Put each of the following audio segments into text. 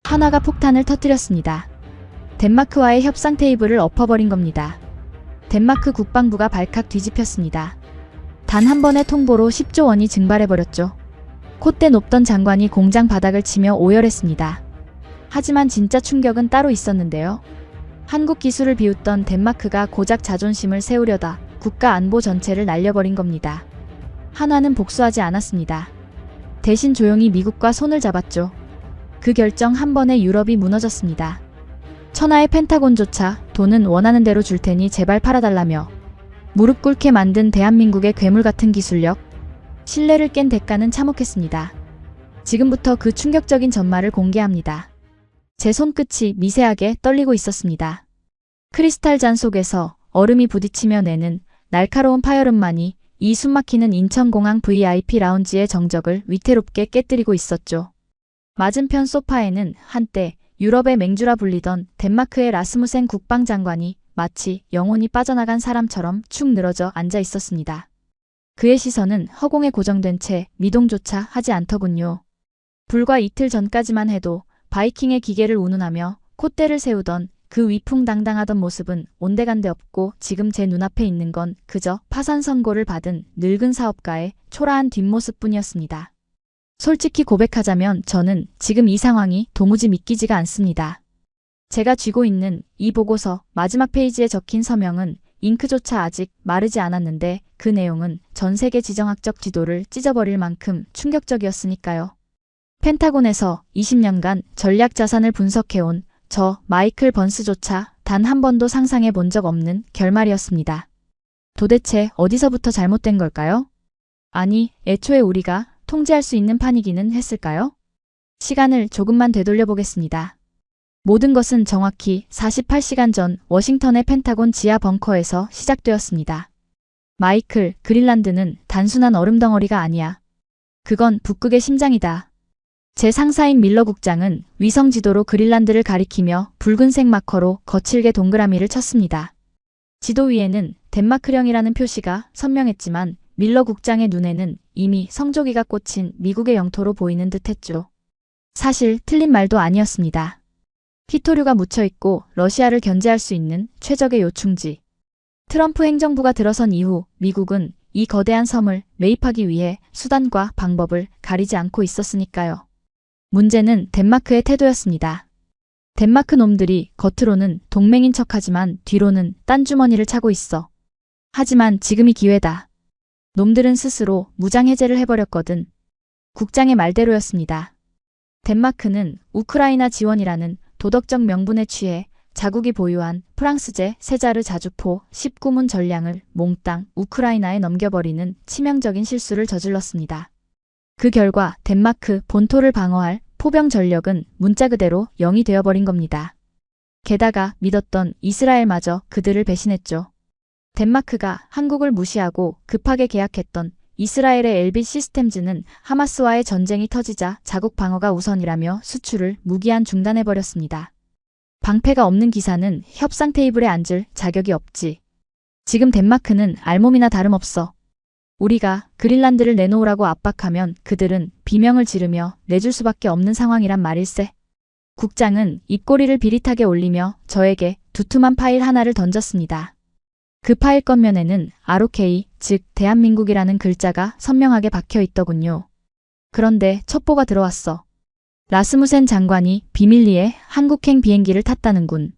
한화가 폭탄을 터뜨렸습니다. 덴마크와의 협상 테이블을 엎어버린 겁니다. 덴마크 국방부가 발칵 뒤집혔습니다. 단 한 번의 통보로 10조 원이 증발해버렸죠. 콧대 높던 장관이 공장 바닥을 치며 오열했습니다. 하지만 진짜 충격은 따로 있었는데요. 한국 기술을 비웃던 덴마크가 고작 자존심을 세우려다 국가 안보 전체를 날려버린 겁니다. 한화는 복수하지 않았습니다. 대신 조용히 미국과 손을 잡았죠. 그 결정 한 번에 유럽이 무너졌습니다. 천하의 펜타곤조차 돈은 원하는 대로 줄 테니 제발 팔아달라며 무릎 꿇게 만든 대한민국의 괴물 같은 기술력, 신뢰를 깬 대가는 참혹했습니다. 지금부터 그 충격적인 전말을 공개합니다. 제 손끝이 미세하게 떨리고 있었습니다. 크리스탈 잔 속에서 얼음이 부딪히며 내는 날카로운 파열음만이 이 숨막히는 인천공항 VIP 라운지의 정적을 위태롭게 깨뜨리고 있었죠. 맞은편 소파에는 한때 유럽의 맹주라 불리던 덴마크의 라스무센 국방장관이 마치 영혼이 빠져나간 사람처럼 축 늘어져 앉아 있었습니다. 그의 시선은 허공에 고정된 채 미동조차 하지 않더군요. 불과 이틀 전까지만 해도 바이킹의 기계를 운운하며 콧대를 세우던 그 위풍당당하던 모습은 온데간데 없고 지금 제 눈앞에 있는 건 그저 파산 선고를 받은 늙은 사업가의 초라한 뒷모습뿐이었습니다. 솔직히 고백하자면 저는 지금 이 상황이 도무지 믿기지가 않습니다. 제가 쥐고 있는 이 보고서 마지막 페이지에 적힌 서명은 잉크조차 아직 마르지 않았는데 그 내용은 전 세계 지정학적 지도를 찢어버릴 만큼 충격적이었으니까요. 펜타곤에서 20년간 전략 자산을 분석해온 저 마이클 번스조차 단 한 번도 상상해 본 적 없는 결말이었습니다. 도대체 어디서부터 잘못된 걸까요? 아니, 애초에 우리가 통제할 수 있는 판이기는 했을까요? 시간을 조금만 되돌려 보겠습니다. 모든 것은 정확히 48시간 전 워싱턴의 펜타곤 지하 벙커에서 시작되었습니다. 마이클, 그린란드는 단순한 얼음덩어리가 아니야. 그건 북극의 심장이다. 제 상사인 밀러 국장은 위성 지도로 그린란드를 가리키며 붉은색 마커로 거칠게 동그라미를 쳤습니다. 지도 위에는 덴마크령이라는 표시가 선명했지만 밀러 국장의 눈에는 이미 성조기가 꽂힌 미국의 영토로 보이는 듯했죠. 사실 틀린 말도 아니었습니다. 히토류가 묻혀있고 러시아를 견제할 수 있는 최적의 요충지. 트럼프 행정부가 들어선 이후 미국은 이 거대한 섬을 매입하기 위해 수단과 방법을 가리지 않고 있었으니까요. 문제는 덴마크의 태도였습니다. 덴마크 놈들이 겉으로는 동맹인 척하지만 뒤로는 딴 주머니를 차고 있어. 하지만 지금이 기회다. 놈들은 스스로 무장해제를 해버렸거든. 국장의 말대로였습니다. 덴마크는 우크라이나 지원이라는 도덕적 명분에 취해 자국이 보유한 프랑스제 세자르 자주포 19문 전량을 몽땅 우크라이나에 넘겨버리는 치명적인 실수를 저질렀습니다. 그 결과 덴마크 본토를 방어할 포병 전력은 문자 그대로 0이 되어버린 겁니다. 게다가 믿었던 이스라엘마저 그들을 배신했죠. 덴마크가 한국을 무시하고 급하게 계약했던 이스라엘의 엘빗 시스템즈는 하마스와의 전쟁이 터지자 자국 방어가 우선이라며 수출을 무기한 중단해버렸습니다. 방패가 없는 기사는 협상 테이블에 앉을 자격이 없지. 지금 덴마크는 알몸이나 다름없어. 우리가 그린란드를 내놓으라고 압박하면 그들은 비명을 지르며 내줄 수밖에 없는 상황이란 말일세. 국장은 입꼬리를 비릿하게 올리며 저에게 두툼한 파일 하나를 던졌습니다. 그 파일 겉면에는 ROK, 즉 대한민국이라는 글자가 선명하게 박혀 있더군요. 그런데 첩보가 들어왔어. 라스무센 장관이 비밀리에 한국행 비행기를 탔다는군.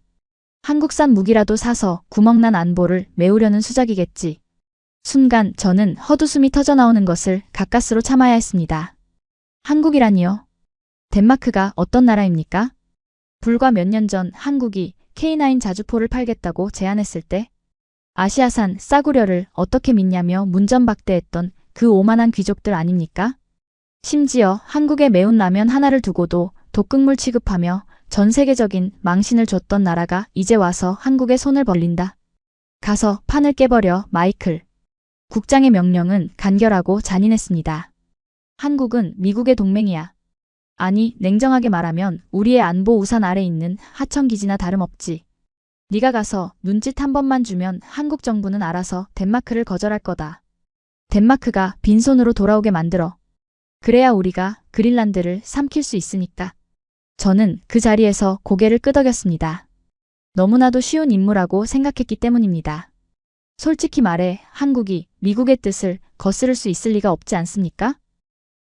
한국산 무기라도 사서 구멍난 안보를 메우려는 수작이겠지. 순간 저는 헛웃음이 터져나오는 것을 가까스로 참아야 했습니다. 한국이라니요? 덴마크가 어떤 나라입니까? 불과 몇 년 전 한국이 K9 자주포를 팔겠다고 제안했을 때 아시아산 싸구려를 어떻게 믿냐며 문전박대했던 그 오만한 귀족들 아닙니까? 심지어 한국의 매운 라면 하나를 두고도 독극물 취급하며 전 세계적인 망신을 줬던 나라가 이제 와서 한국에 손을 벌린다. 가서 판을 깨버려, 마이클. 국장의 명령은 간결하고 잔인했습니다. 한국은 미국의 동맹이야. 아니, 냉정하게 말하면 우리의 안보 우산 아래 있는 하청기지나 다름없지. 네가 가서 눈짓 한 번만 주면 한국 정부는 알아서 덴마크를 거절할 거다. 덴마크가 빈손으로 돌아오게 만들어. 그래야 우리가 그린란드를 삼킬 수 있으니까. 저는 그 자리에서 고개를 끄덕였습니다. 너무나도 쉬운 임무라고 생각했기 때문입니다. 솔직히 말해 한국이 미국의 뜻을 거스를 수 있을 리가 없지 않습니까?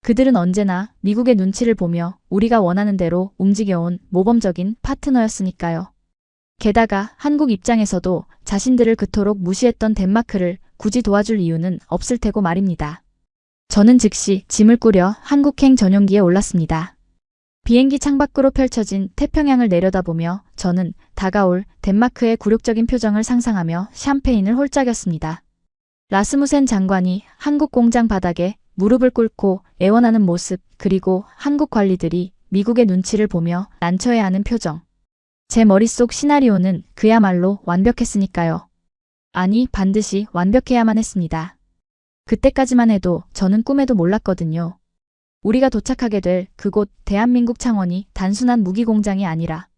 그들은 언제나 미국의 눈치를 보며 우리가 원하는 대로 움직여온 모범적인 파트너였으니까요. 게다가 한국 입장에서도 자신들을 그토록 무시했던 덴마크를 굳이 도와줄 이유는 없을 테고 말입니다. 저는 즉시 짐을 꾸려 한국행 전용기에 올랐습니다. 비행기 창밖으로 펼쳐진 태평양을 내려다보며 저는 다가올 덴마크의 굴욕적인 표정을 상상하며 샴페인을 홀짝였습니다. 라스무센 장관이 한국 공장 바닥에 무릎을 꿇고 애원하는 모습, 그리고 한국 관리들이 미국의 눈치를 보며 난처해하는 표정. 제 머릿속 시나리오는 그야말로 완벽했으니까요. 아니, 반드시 완벽해야만 했습니다. 그때까지만 해도 저는 꿈에도 몰랐거든요. 우리가 도착하게 될 그곳 대한민국 창원이 단순한 무기 공장이 아니라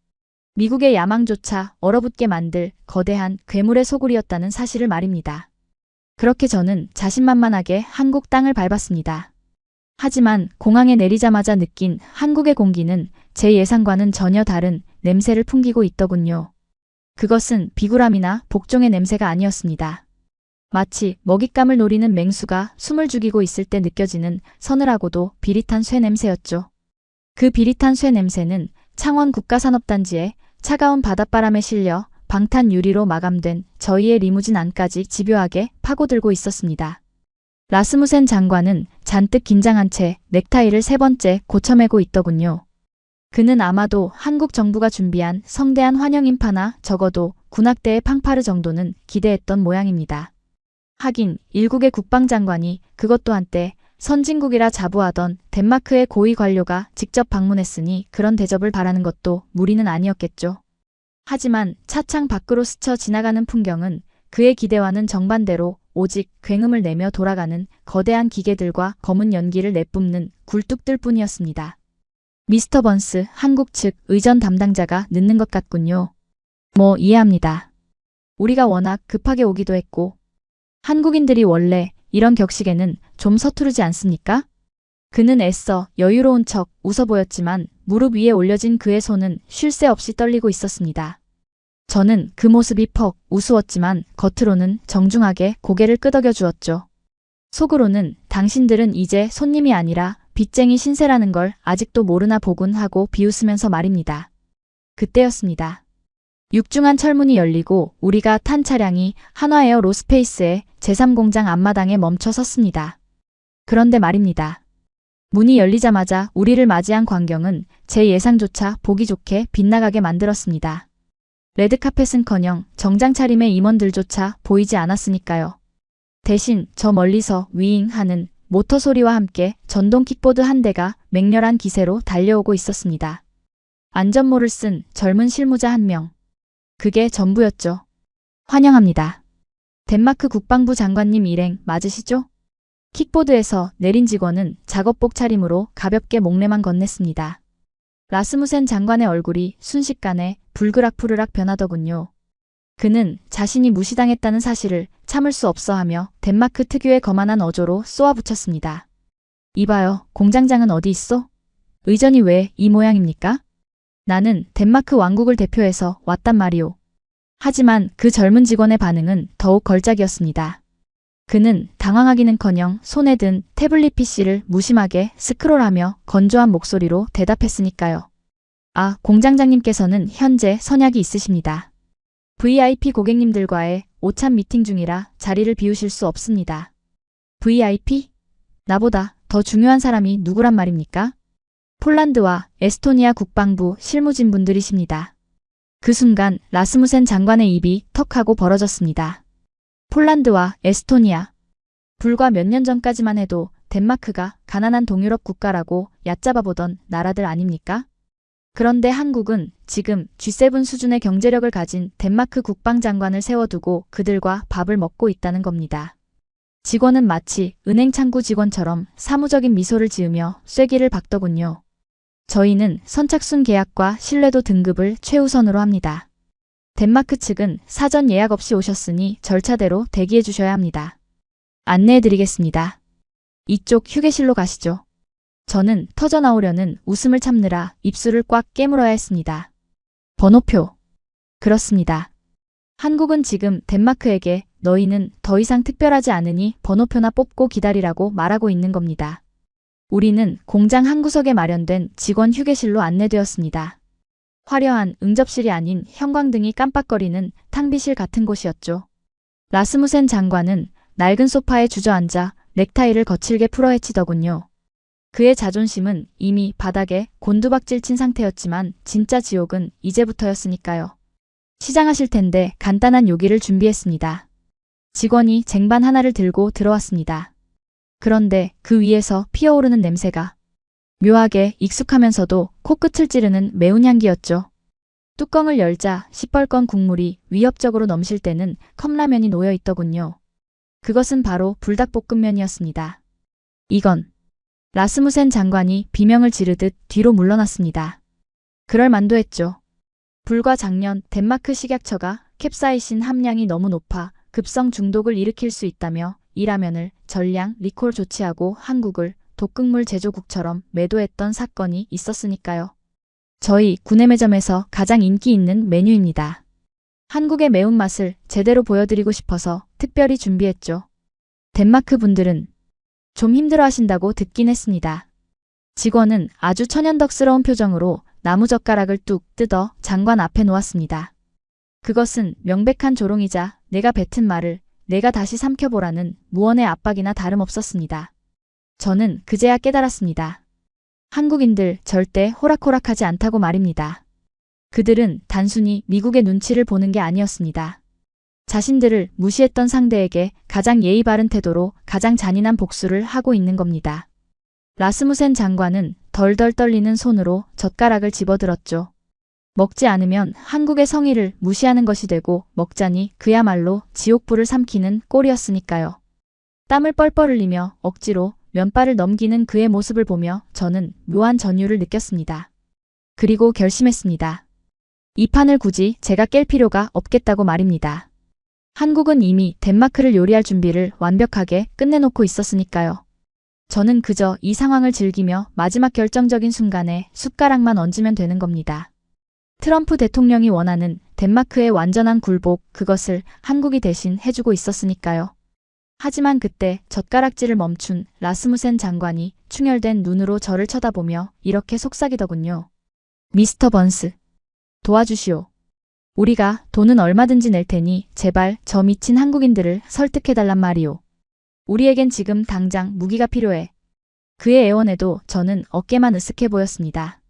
미국의 야망조차 얼어붙게 만들 거대한 괴물의 소굴이었다는 사실을 말입니다. 그렇게 저는 자신만만하게 한국 땅을 밟았습니다. 하지만 공항에 내리자마자 느낀 한국의 공기는 제 예상과는 전혀 다른 냄새를 풍기고 있더군요. 그것은 비굴함이나 복종의 냄새가 아니었습니다. 마치 먹잇감을 노리는 맹수가 숨을 죽이고 있을 때 느껴지는 서늘하고도 비릿한 쇠 냄새였죠. 그 비릿한 쇠 냄새는 창원 국가산업단지의 차가운 바닷바람에 실려 방탄 유리로 마감된 저희의 리무진 안까지 집요하게 파고들고 있었습니다. 라스무센 장관은 잔뜩 긴장한 채 넥타이를 3번째 고쳐매고 있더군요. 그는 아마도 한국 정부가 준비한 성대한 환영 인파나 적어도 군악대의 팡파르 정도는 기대했던 모양입니다. 하긴 일국의 국방장관이 그것도 한때 선진국이라 자부하던 덴마크의 고위 관료가 직접 방문했으니 그런 대접을 바라는 것도 무리는 아니었겠죠. 하지만 차창 밖으로 스쳐 지나가는 풍경은 그의 기대와는 정반대로 오직 굉음을 내며 돌아가는 거대한 기계들과 검은 연기를 내뿜는 굴뚝들 뿐이었습니다. 미스터 번스, 한국 측 의전 담당자가 늦는 것 같군요. 뭐 이해합니다. 우리가 워낙 급하게 오기도 했고 한국인들이 원래 이런 격식에는 좀 서투르지 않습니까? 그는 애써 여유로운 척 웃어 보였지만 무릎 위에 올려진 그의 손은 쉴 새 없이 떨리고 있었습니다. 저는 그 모습이 퍽 우스웠지만 겉으로는 정중하게 고개를 끄덕여 주었죠. 속으로는 당신들은 이제 손님이 아니라 빚쟁이 신세라는 걸 아직도 모르나 보군 하고 비웃으면서 말입니다. 그때였습니다. 육중한 철문이 열리고 우리가 탄 차량이 한화에어 로스페이스의 제3공장 앞마당에 멈춰 섰습니다. 그런데 말입니다. 문이 열리자마자 우리를 맞이한 광경은 제 예상조차 보기 좋게 빗나가게 만들었습니다. 레드카펫은커녕 정장 차림의 임원들조차 보이지 않았으니까요. 대신 저 멀리서 윙 하는 모터 소리와 함께 전동 킥보드 한 대가 맹렬한 기세로 달려오고 있었습니다. 안전모를 쓴 젊은 실무자 한 명. 그게 전부였죠. 환영합니다. 덴마크 국방부 장관님 일행 맞으시죠? 킥보드에서 내린 직원은 작업복 차림으로 가볍게 목례만 건넸습니다. 라스무센 장관의 얼굴이 순식간에 불그락푸르락 변하더군요. 그는 자신이 무시당했다는 사실을 참을 수 없어하며 덴마크 특유의 거만한 어조로 쏘아붙였습니다. 이봐요, 공장장은 어디 있어? 의전이 왜 이 모양입니까? 나는 덴마크 왕국을 대표해서 왔단 말이오. 하지만 그 젊은 직원의 반응은 더욱 걸작이었습니다. 그는 당황하기는커녕 손에 든 태블릿 PC를 무심하게 스크롤하며 건조한 목소리로 대답했으니까요. 아, 공장장님께서는 현재 선약이 있으십니다. VIP 고객님들과의 오찬 미팅 중이라 자리를 비우실 수 없습니다. VIP? 나보다 더 중요한 사람이 누구란 말입니까? 폴란드와 에스토니아 국방부 실무진 분들이십니다. 그 순간 라스무센 장관의 입이 턱하고 벌어졌습니다. 폴란드와 에스토니아. 불과 몇 년 전까지만 해도 덴마크가 가난한 동유럽 국가라고 얕잡아 보던 나라들 아닙니까? 그런데 한국은 지금 G7 수준의 경제력을 가진 덴마크 국방장관을 세워두고 그들과 밥을 먹고 있다는 겁니다. 직원은 마치 은행 창구 직원처럼 사무적인 미소를 지으며 쐐기를 박더군요. 저희는 선착순 계약과 신뢰도 등급을 최우선으로 합니다. 덴마크 측은 사전 예약 없이 오셨으니 절차대로 대기해 주셔야 합니다. 안내해 드리겠습니다. 이쪽 휴게실로 가시죠. 저는 터져나오려는 웃음을 참느라 입술을 꽉 깨물어야 했습니다. 번호표. 그렇습니다. 한국은 지금 덴마크에게 너희는 더 이상 특별하지 않으니 번호표나 뽑고 기다리라고 말하고 있는 겁니다. 우리는 공장 한 구석에 마련된 직원 휴게실로 안내되었습니다. 화려한 응접실이 아닌 형광등이 깜빡거리는 탕비실 같은 곳이었죠. 라스무센 장관은 낡은 소파에 주저앉아 넥타이를 거칠게 풀어헤치더군요. 그의 자존심은 이미 바닥에 곤두박질 친 상태였지만 진짜 지옥은 이제부터였으니까요. 시장하실 텐데 간단한 요기를 준비했습니다. 직원이 쟁반 하나를 들고 들어왔습니다. 그런데 그 위에서 피어오르는 냄새가 묘하게 익숙하면서도 코끝을 찌르는 매운 향기였죠. 뚜껑을 열자 시뻘건 국물이 위협적으로 넘실 때는 컵라면이 놓여 있더군요. 그것은 바로 불닭볶음면이었습니다. 이건 라스무센 장관이 비명을 지르듯 뒤로 물러났습니다. 그럴 만도 했죠. 불과 작년 덴마크 식약처가 캡사이신 함량이 너무 높아 급성 중독을 일으킬 수 있다며 이 라면을 전량 리콜 조치하고 한국을 독극물 제조국처럼 매도했던 사건이 있었으니까요. 저희 구내매점에서 가장 인기 있는 메뉴입니다. 한국의 매운맛을 제대로 보여드리고 싶어서 특별히 준비했죠. 덴마크 분들은 좀 힘들어하신다고 듣긴 했습니다. 직원은 아주 천연덕스러운 표정으로 나무젓가락을 뚝 뜯어 장관 앞에 놓았습니다. 그것은 명백한 조롱이자 내가 뱉은 말을 내가 다시 삼켜보라는 무언의 압박이나 다름없었습니다. 저는 그제야 깨달았습니다. 한국인들 절대 호락호락하지 않다고 말입니다. 그들은 단순히 미국의 눈치를 보는 게 아니었습니다. 자신들을 무시했던 상대에게 가장 예의 바른 태도로 가장 잔인한 복수를 하고 있는 겁니다. 라스무센 장관은 덜덜 떨리는 손으로 젓가락을 집어들었죠. 먹지 않으면 한국의 성의를 무시하는 것이 되고 먹자니 그야말로 지옥불을 삼키는 꼴이었으니까요. 땀을 뻘뻘 흘리며 억지로 면발을 넘기는 그의 모습을 보며 저는 묘한 전율을 느꼈습니다. 그리고 결심했습니다. 이 판을 굳이 제가 깰 필요가 없겠다고 말입니다. 한국은 이미 덴마크를 요리할 준비를 완벽하게 끝내놓고 있었으니까요. 저는 그저 이 상황을 즐기며 마지막 결정적인 순간에 숟가락만 얹으면 되는 겁니다. 트럼프 대통령이 원하는 덴마크의 완전한 굴복, 그것을 한국이 대신 해주고 있었으니까요. 하지만 그때 젓가락질을 멈춘 라스무센 장관이 충혈된 눈으로 저를 쳐다보며 이렇게 속삭이더군요. 미스터 번스, 도와주시오. 우리가 돈은 얼마든지 낼 테니 제발 저 미친 한국인들을 설득해달란 말이오. 우리에겐 지금 당장 무기가 필요해. 그의 애원에도 저는 어깨만 으쓱해 보였습니다.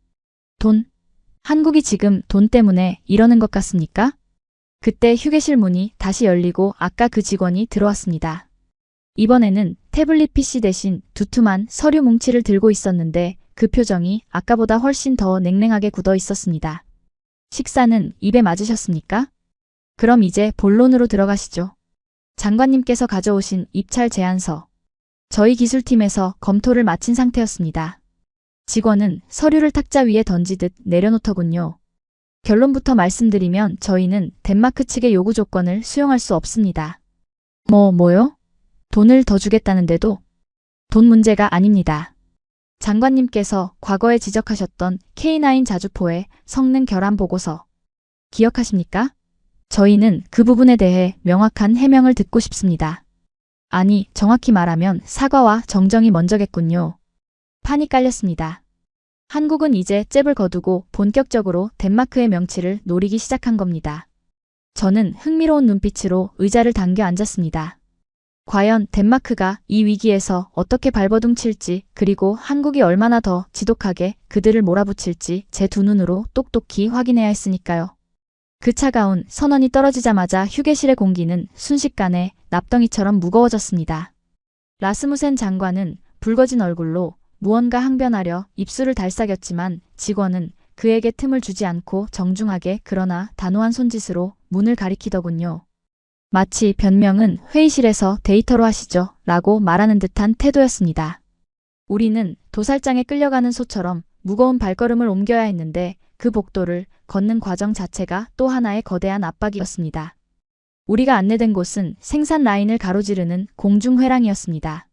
돈? 한국이 지금 돈 때문에 이러는 것 같습니까? 그때 휴게실 문이 다시 열리고 아까 그 직원이 들어왔습니다. 이번에는 태블릿 PC 대신 두툼한 서류 뭉치를 들고 있었는데 그 표정이 아까보다 훨씬 더 냉랭하게 굳어 있었습니다. 식사는 입에 맞으셨습니까? 그럼 이제 본론으로 들어가시죠. 장관님께서 가져오신 입찰 제안서. 저희 기술팀에서 검토를 마친 상태였습니다. 직원은 서류를 탁자 위에 던지듯 내려놓더군요. 결론부터 말씀드리면 저희는 덴마크 측의 요구 조건을 수용할 수 없습니다. 뭐요? 돈을 더 주겠다는데도? 돈 문제가 아닙니다. 장관님께서 과거에 지적하셨던 K9 자주포의 성능 결함 보고서 기억하십니까? 저희는 그 부분에 대해 명확한 해명을 듣고 싶습니다. 아니, 정확히 말하면 사과와 정정이 먼저겠군요. 판이 깔렸습니다. 한국은 이제 잽을 거두고 본격적으로 덴마크의 명치를 노리기 시작한 겁니다. 저는 흥미로운 눈빛으로 의자를 당겨 앉았습니다. 과연 덴마크가 이 위기에서 어떻게 발버둥칠지, 그리고 한국이 얼마나 더 지독하게 그들을 몰아붙일지 제 두 눈으로 똑똑히 확인해야 했으니까요. 그 차가운 선언이 떨어지자마자 휴게실의 공기는 순식간에 납덩이처럼 무거워졌습니다. 라스무센 장관은 붉어진 얼굴로 무언가 항변하려 입술을 달싹였지만 직원은 그에게 틈을 주지 않고 정중하게 그러나 단호한 손짓으로 문을 가리키더군요. 마치 변명은 회의실에서 데이터로 하시죠 라고 말하는 듯한 태도였습니다. 우리는 도살장에 끌려가는 소처럼 무거운 발걸음을 옮겨야 했는데 그 복도를 걷는 과정 자체가 또 하나의 거대한 압박이었습니다. 우리가 안내된 곳은 생산 라인을 가로지르는 공중회랑이었습니다.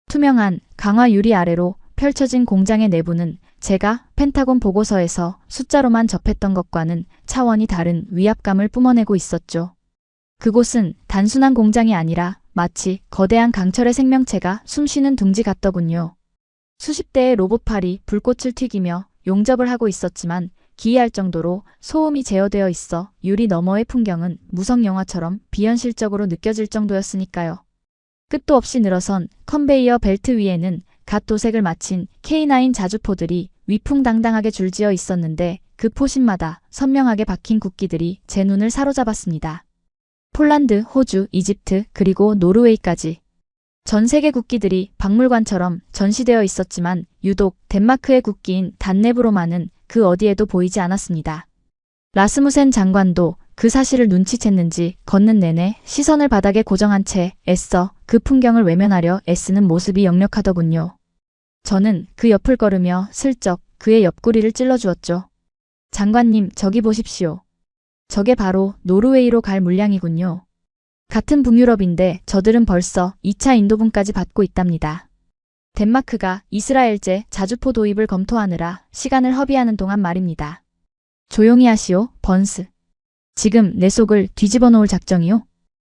투명한 강화 유리 아래로 펼쳐진 공장의 내부는 제가 펜타곤 보고서에서 숫자로만 접했던 것과는 차원이 다른 위압감을 뿜어내고 있었죠. 그곳은 단순한 공장이 아니라 마치 거대한 강철의 생명체가 숨쉬는 둥지 같더군요. 수십 대의 로봇팔이 불꽃을 튀기며 용접을 하고 있었지만 기이할 정도로 소음이 제어되어 있어 유리 너머의 풍경은 무성 영화처럼 비현실적으로 느껴질 정도였으니까요. 끝도 없이 늘어선 컨베이어 벨트 위에는 갓 도색을 마친 K9 자주포들이 위풍당당하게 줄지어 있었는데 그 포신마다 선명하게 박힌 국기들이 제 눈을 사로잡았습니다. 폴란드, 호주, 이집트, 그리고 노르웨이까지. 전 세계 국기들이 박물관처럼 전시되어 있었지만 유독 덴마크의 국기인 단네브로만은 그 어디에도 보이지 않았습니다. 라스무센 장관도 그 사실을 눈치챘는지 걷는 내내 시선을 바닥에 고정한 채 애써 그 풍경을 외면하려 애쓰는 모습이 역력하더군요. 저는 그 옆을 걸으며 슬쩍 그의 옆구리를 찔러주었죠. 장관님, 저기 보십시오. 저게 바로 노르웨이로 갈 물량이군요. 같은 북유럽인데 저들은 벌써 2차 인도분까지 받고 있답니다. 덴마크가 이스라엘제 자주포 도입을 검토하느라 시간을 허비하는 동안 말입니다. 조용히 하시오, 번스. 지금 내 속을 뒤집어 놓을 작정이요?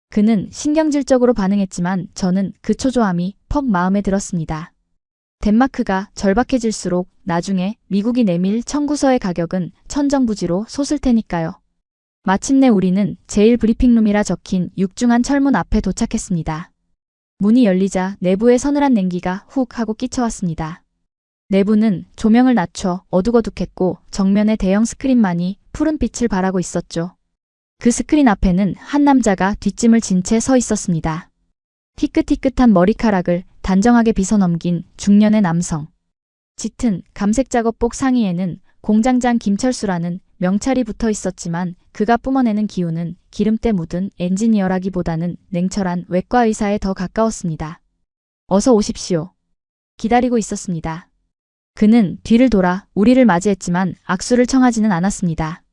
그는 신경질적으로 반응했지만 저는 그 초조함이 퍽 마음에 들었습니다. 덴마크가 절박해질수록 나중에 미국이 내밀 청구서의 가격은 천정부지로 솟을 테니까요. 마침내 우리는 제1브리핑룸이라 적힌 육중한 철문 앞에 도착했습니다. 문이 열리자 내부에 서늘한 냉기가 훅 하고 끼쳐왔습니다. 내부는 조명을 낮춰 어둑어둑했고 정면에 대형 스크린만이 푸른 빛을 발하고 있었죠. 그 스크린 앞에는 한 남자가 뒷짐을 진 채 서 있었습니다. 희끗희끗한 머리카락을 단정하게 빗어넘긴 중년의 남성. 짙은 감색 작업복 상의에는 공장장 김철수라는 명찰이 붙어 있었지만 그가 뿜어내는 기운은 기름때 묻은 엔지니어라기보다는 냉철한 외과 의사에 더 가까웠습니다. 어서 오십시오. 기다리고 있었습니다. 그는 뒤를 돌아 우리를 맞이했지만 악수를 청하지는 않았습니다.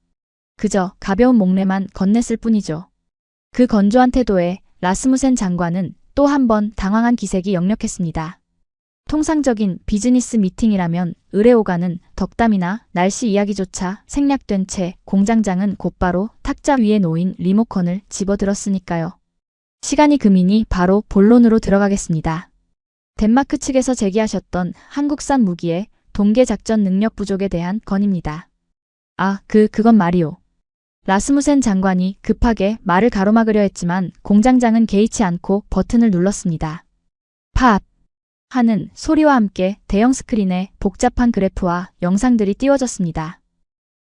그저 가벼운 목례만 건넸을 뿐이죠. 그 건조한 태도에 라스무센 장관은 또 한 번 당황한 기색이 역력했습니다. 통상적인 비즈니스 미팅이라면 의뢰오가는 덕담이나 날씨 이야기조차 생략된 채 공장장은 곧바로 탁자 위에 놓인 리모컨을 집어들었으니까요. 시간이 금이니 바로 본론으로 들어가겠습니다. 덴마크 측에서 제기하셨던 한국산 무기의 동계 작전 능력 부족에 대한 건입니다. 그건 말이오. 라스무센 장관이 급하게 말을 가로막으려 했지만 공장장은 개의치 않고 버튼을 눌렀습니다. 팝! 하는 소리와 함께 대형 스크린에 복잡한 그래프와 영상들이 띄워졌습니다.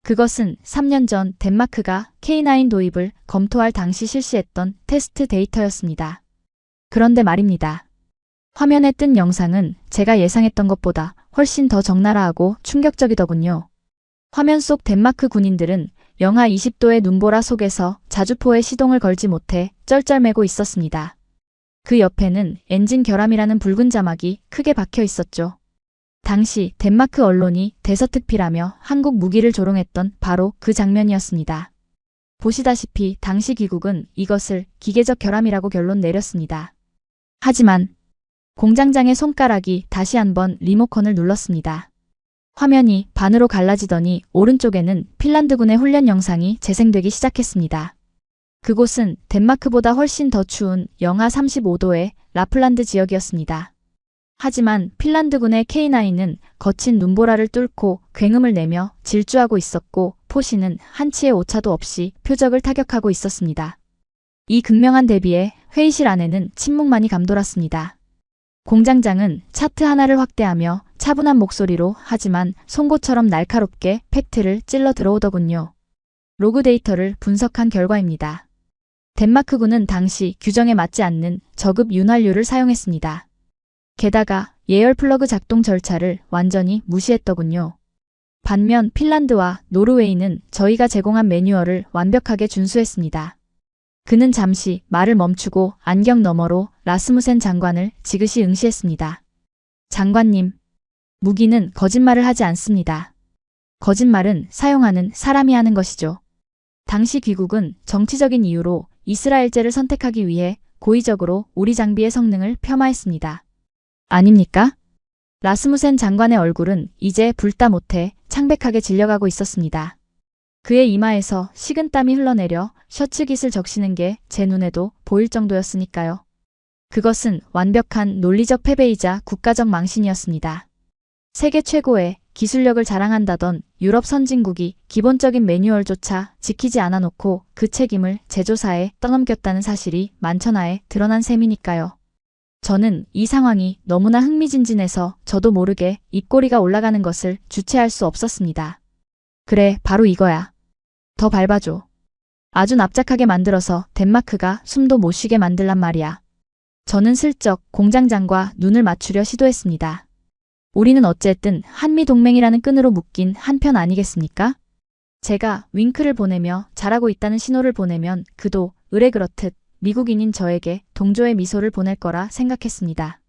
그것은 3년 전 덴마크가 K9 도입을 검토할 당시 실시했던 테스트 데이터였습니다. 그런데 말입니다. 화면에 뜬 영상은 제가 예상했던 것보다 훨씬 더 적나라하고 충격적이더군요. 화면 속 덴마크 군인들은 영하 20도의 눈보라 속에서 자주포에 시동을 걸지 못해 쩔쩔매고 있었습니다. 그 옆에는 엔진 결함이라는 붉은 자막이 크게 박혀 있었죠. 당시 덴마크 언론이 대서특필하며 한국 무기를 조롱했던 바로 그 장면이었습니다. 보시다시피 당시 귀국은 이것을 기계적 결함이라고 결론 내렸습니다. 하지만 공장장의 손가락이 다시 한번 리모컨을 눌렀습니다. 화면이 반으로 갈라지더니 오른쪽에는 핀란드군의 훈련 영상이 재생되기 시작했습니다. 그곳은 덴마크보다 훨씬 더 추운 영하 35도의 라플란드 지역이었습니다. 하지만 핀란드군의 K9은 거친 눈보라를 뚫고 굉음을 내며 질주하고 있었고 포시는 한치의 오차도 없이 표적을 타격하고 있었습니다. 이 극명한 대비에 회의실 안에는 침묵만이 감돌았습니다. 공장장은 차트 하나를 확대하며 차분한 목소리로 하지만 송곳처럼 날카롭게 팩트를 찔러 들어오더군요. 로그 데이터를 분석한 결과입니다. 덴마크군은 당시 규정에 맞지 않는 저급 윤활유를 사용했습니다. 게다가 예열 플러그 작동 절차를 완전히 무시했더군요. 반면 핀란드와 노르웨이는 저희가 제공한 매뉴얼을 완벽하게 준수했습니다. 그는 잠시 말을 멈추고 안경 너머로 라스무센 장관을 지그시 응시했습니다. 장관님, 무기는 거짓말을 하지 않습니다. 거짓말은 사용하는 사람이 하는 것이죠. 당시 귀국은 정치적인 이유로 이스라엘제를 선택하기 위해 고의적으로 우리 장비의 성능을 폄하했습니다. 아닙니까? 라스무센 장관의 얼굴은 이제 불다 못해 창백하게 질려가고 있었습니다. 그의 이마에서 식은땀이 흘러내려 셔츠 깃을 적시는 게 제 눈에도 보일 정도였으니까요. 그것은 완벽한 논리적 패배이자 국가적 망신이었습니다. 세계 최고의 기술력을 자랑한다던 유럽 선진국이 기본적인 매뉴얼조차 지키지 않아 놓고 그 책임을 제조사에 떠넘겼다는 사실이 만천하에 드러난 셈이니까요. 저는 이 상황이 너무나 흥미진진해서 저도 모르게 입꼬리가 올라가는 것을 주체할 수 없었습니다. 그래, 바로 이거야. 더 밟아줘. 아주 납작하게 만들어서 덴마크가 숨도 못 쉬게 만들란 말이야. 저는 슬쩍 공장장과 눈을 맞추려 시도했습니다. 우리는 어쨌든 한미동맹이라는 끈으로 묶인 한편 아니겠습니까? 제가 윙크를 보내며 잘하고 있다는 신호를 보내면 그도 의뢰 그렇듯 미국인인 저에게 동조의 미소를 보낼 거라 생각했습니다.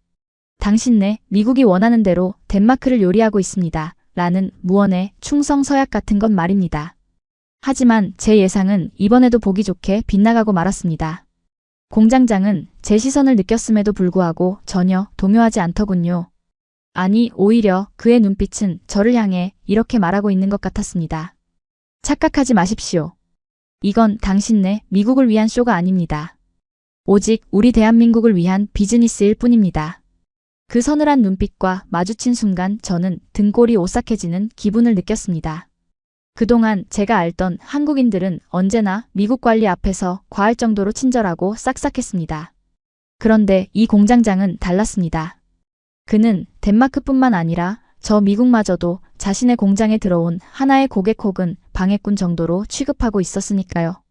당신네 미국이 원하는 대로 덴마크를 요리하고 있습니다. 라는 무언의 충성 서약 같은 건 말입니다. 하지만 제 예상은 이번에도 보기 좋게 빗나가고 말았습니다. 공장장은 제 시선을 느꼈음에도 불구하고 전혀 동요하지 않더군요. 아니, 오히려 그의 눈빛은 저를 향해 이렇게 말하고 있는 것 같았습니다. 착각하지 마십시오. 이건 당신네 미국을 위한 쇼가 아닙니다. 오직 우리 대한민국을 위한 비즈니스일 뿐입니다. 그 서늘한 눈빛과 마주친 순간 저는 등골이 오싹해지는 기분을 느꼈습니다. 그동안 제가 알던 한국인들은 언제나 미국 관리 앞에서 과할 정도로 친절하고 싹싹했습니다. 그런데 이 공장장은 달랐습니다. 그는 덴마크뿐만 아니라 저 미국마저도 자신의 공장에 들어온 하나의 고객 혹은 방해꾼 정도로 취급하고 있었으니까요.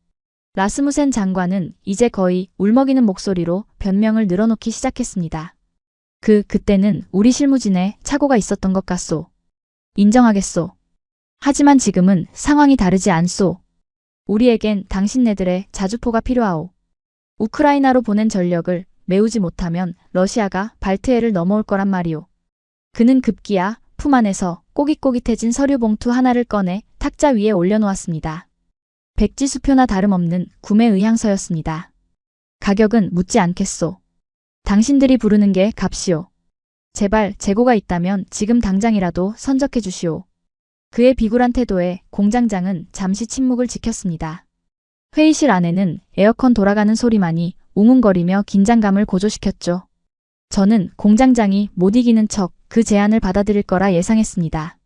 라스무센 장관은 이제 거의 울먹이는 목소리로 변명을 늘어놓기 시작했습니다. 그때는 우리 실무진에 착오가 있었던 것 같소. 인정하겠소. 하지만 지금은 상황이 다르지 않소. 우리에겐 당신네들의 자주포가 필요하오. 우크라이나로 보낸 전력을 메우지 못하면 러시아가 발트해를 넘어올 거란 말이오. 그는 급기야 품 안에서 꼬깃꼬깃해진 서류 봉투 하나를 꺼내 탁자 위에 올려놓았습니다. 백지수표나 다름없는 구매 의향서였습니다. 가격은 묻지 않겠소. 당신들이 부르는 게 값이오. 제발 재고가 있다면 지금 당장이라도 선적해 주시오. 그의 비굴한 태도에 공장장은 잠시 침묵을 지켰습니다. 회의실 안에는 에어컨 돌아가는 소리만이 웅웅거리며 긴장감을 고조시켰죠. 저는 공장장이 못 이기는 척 그 제안을 받아들일 거라 예상했습니다.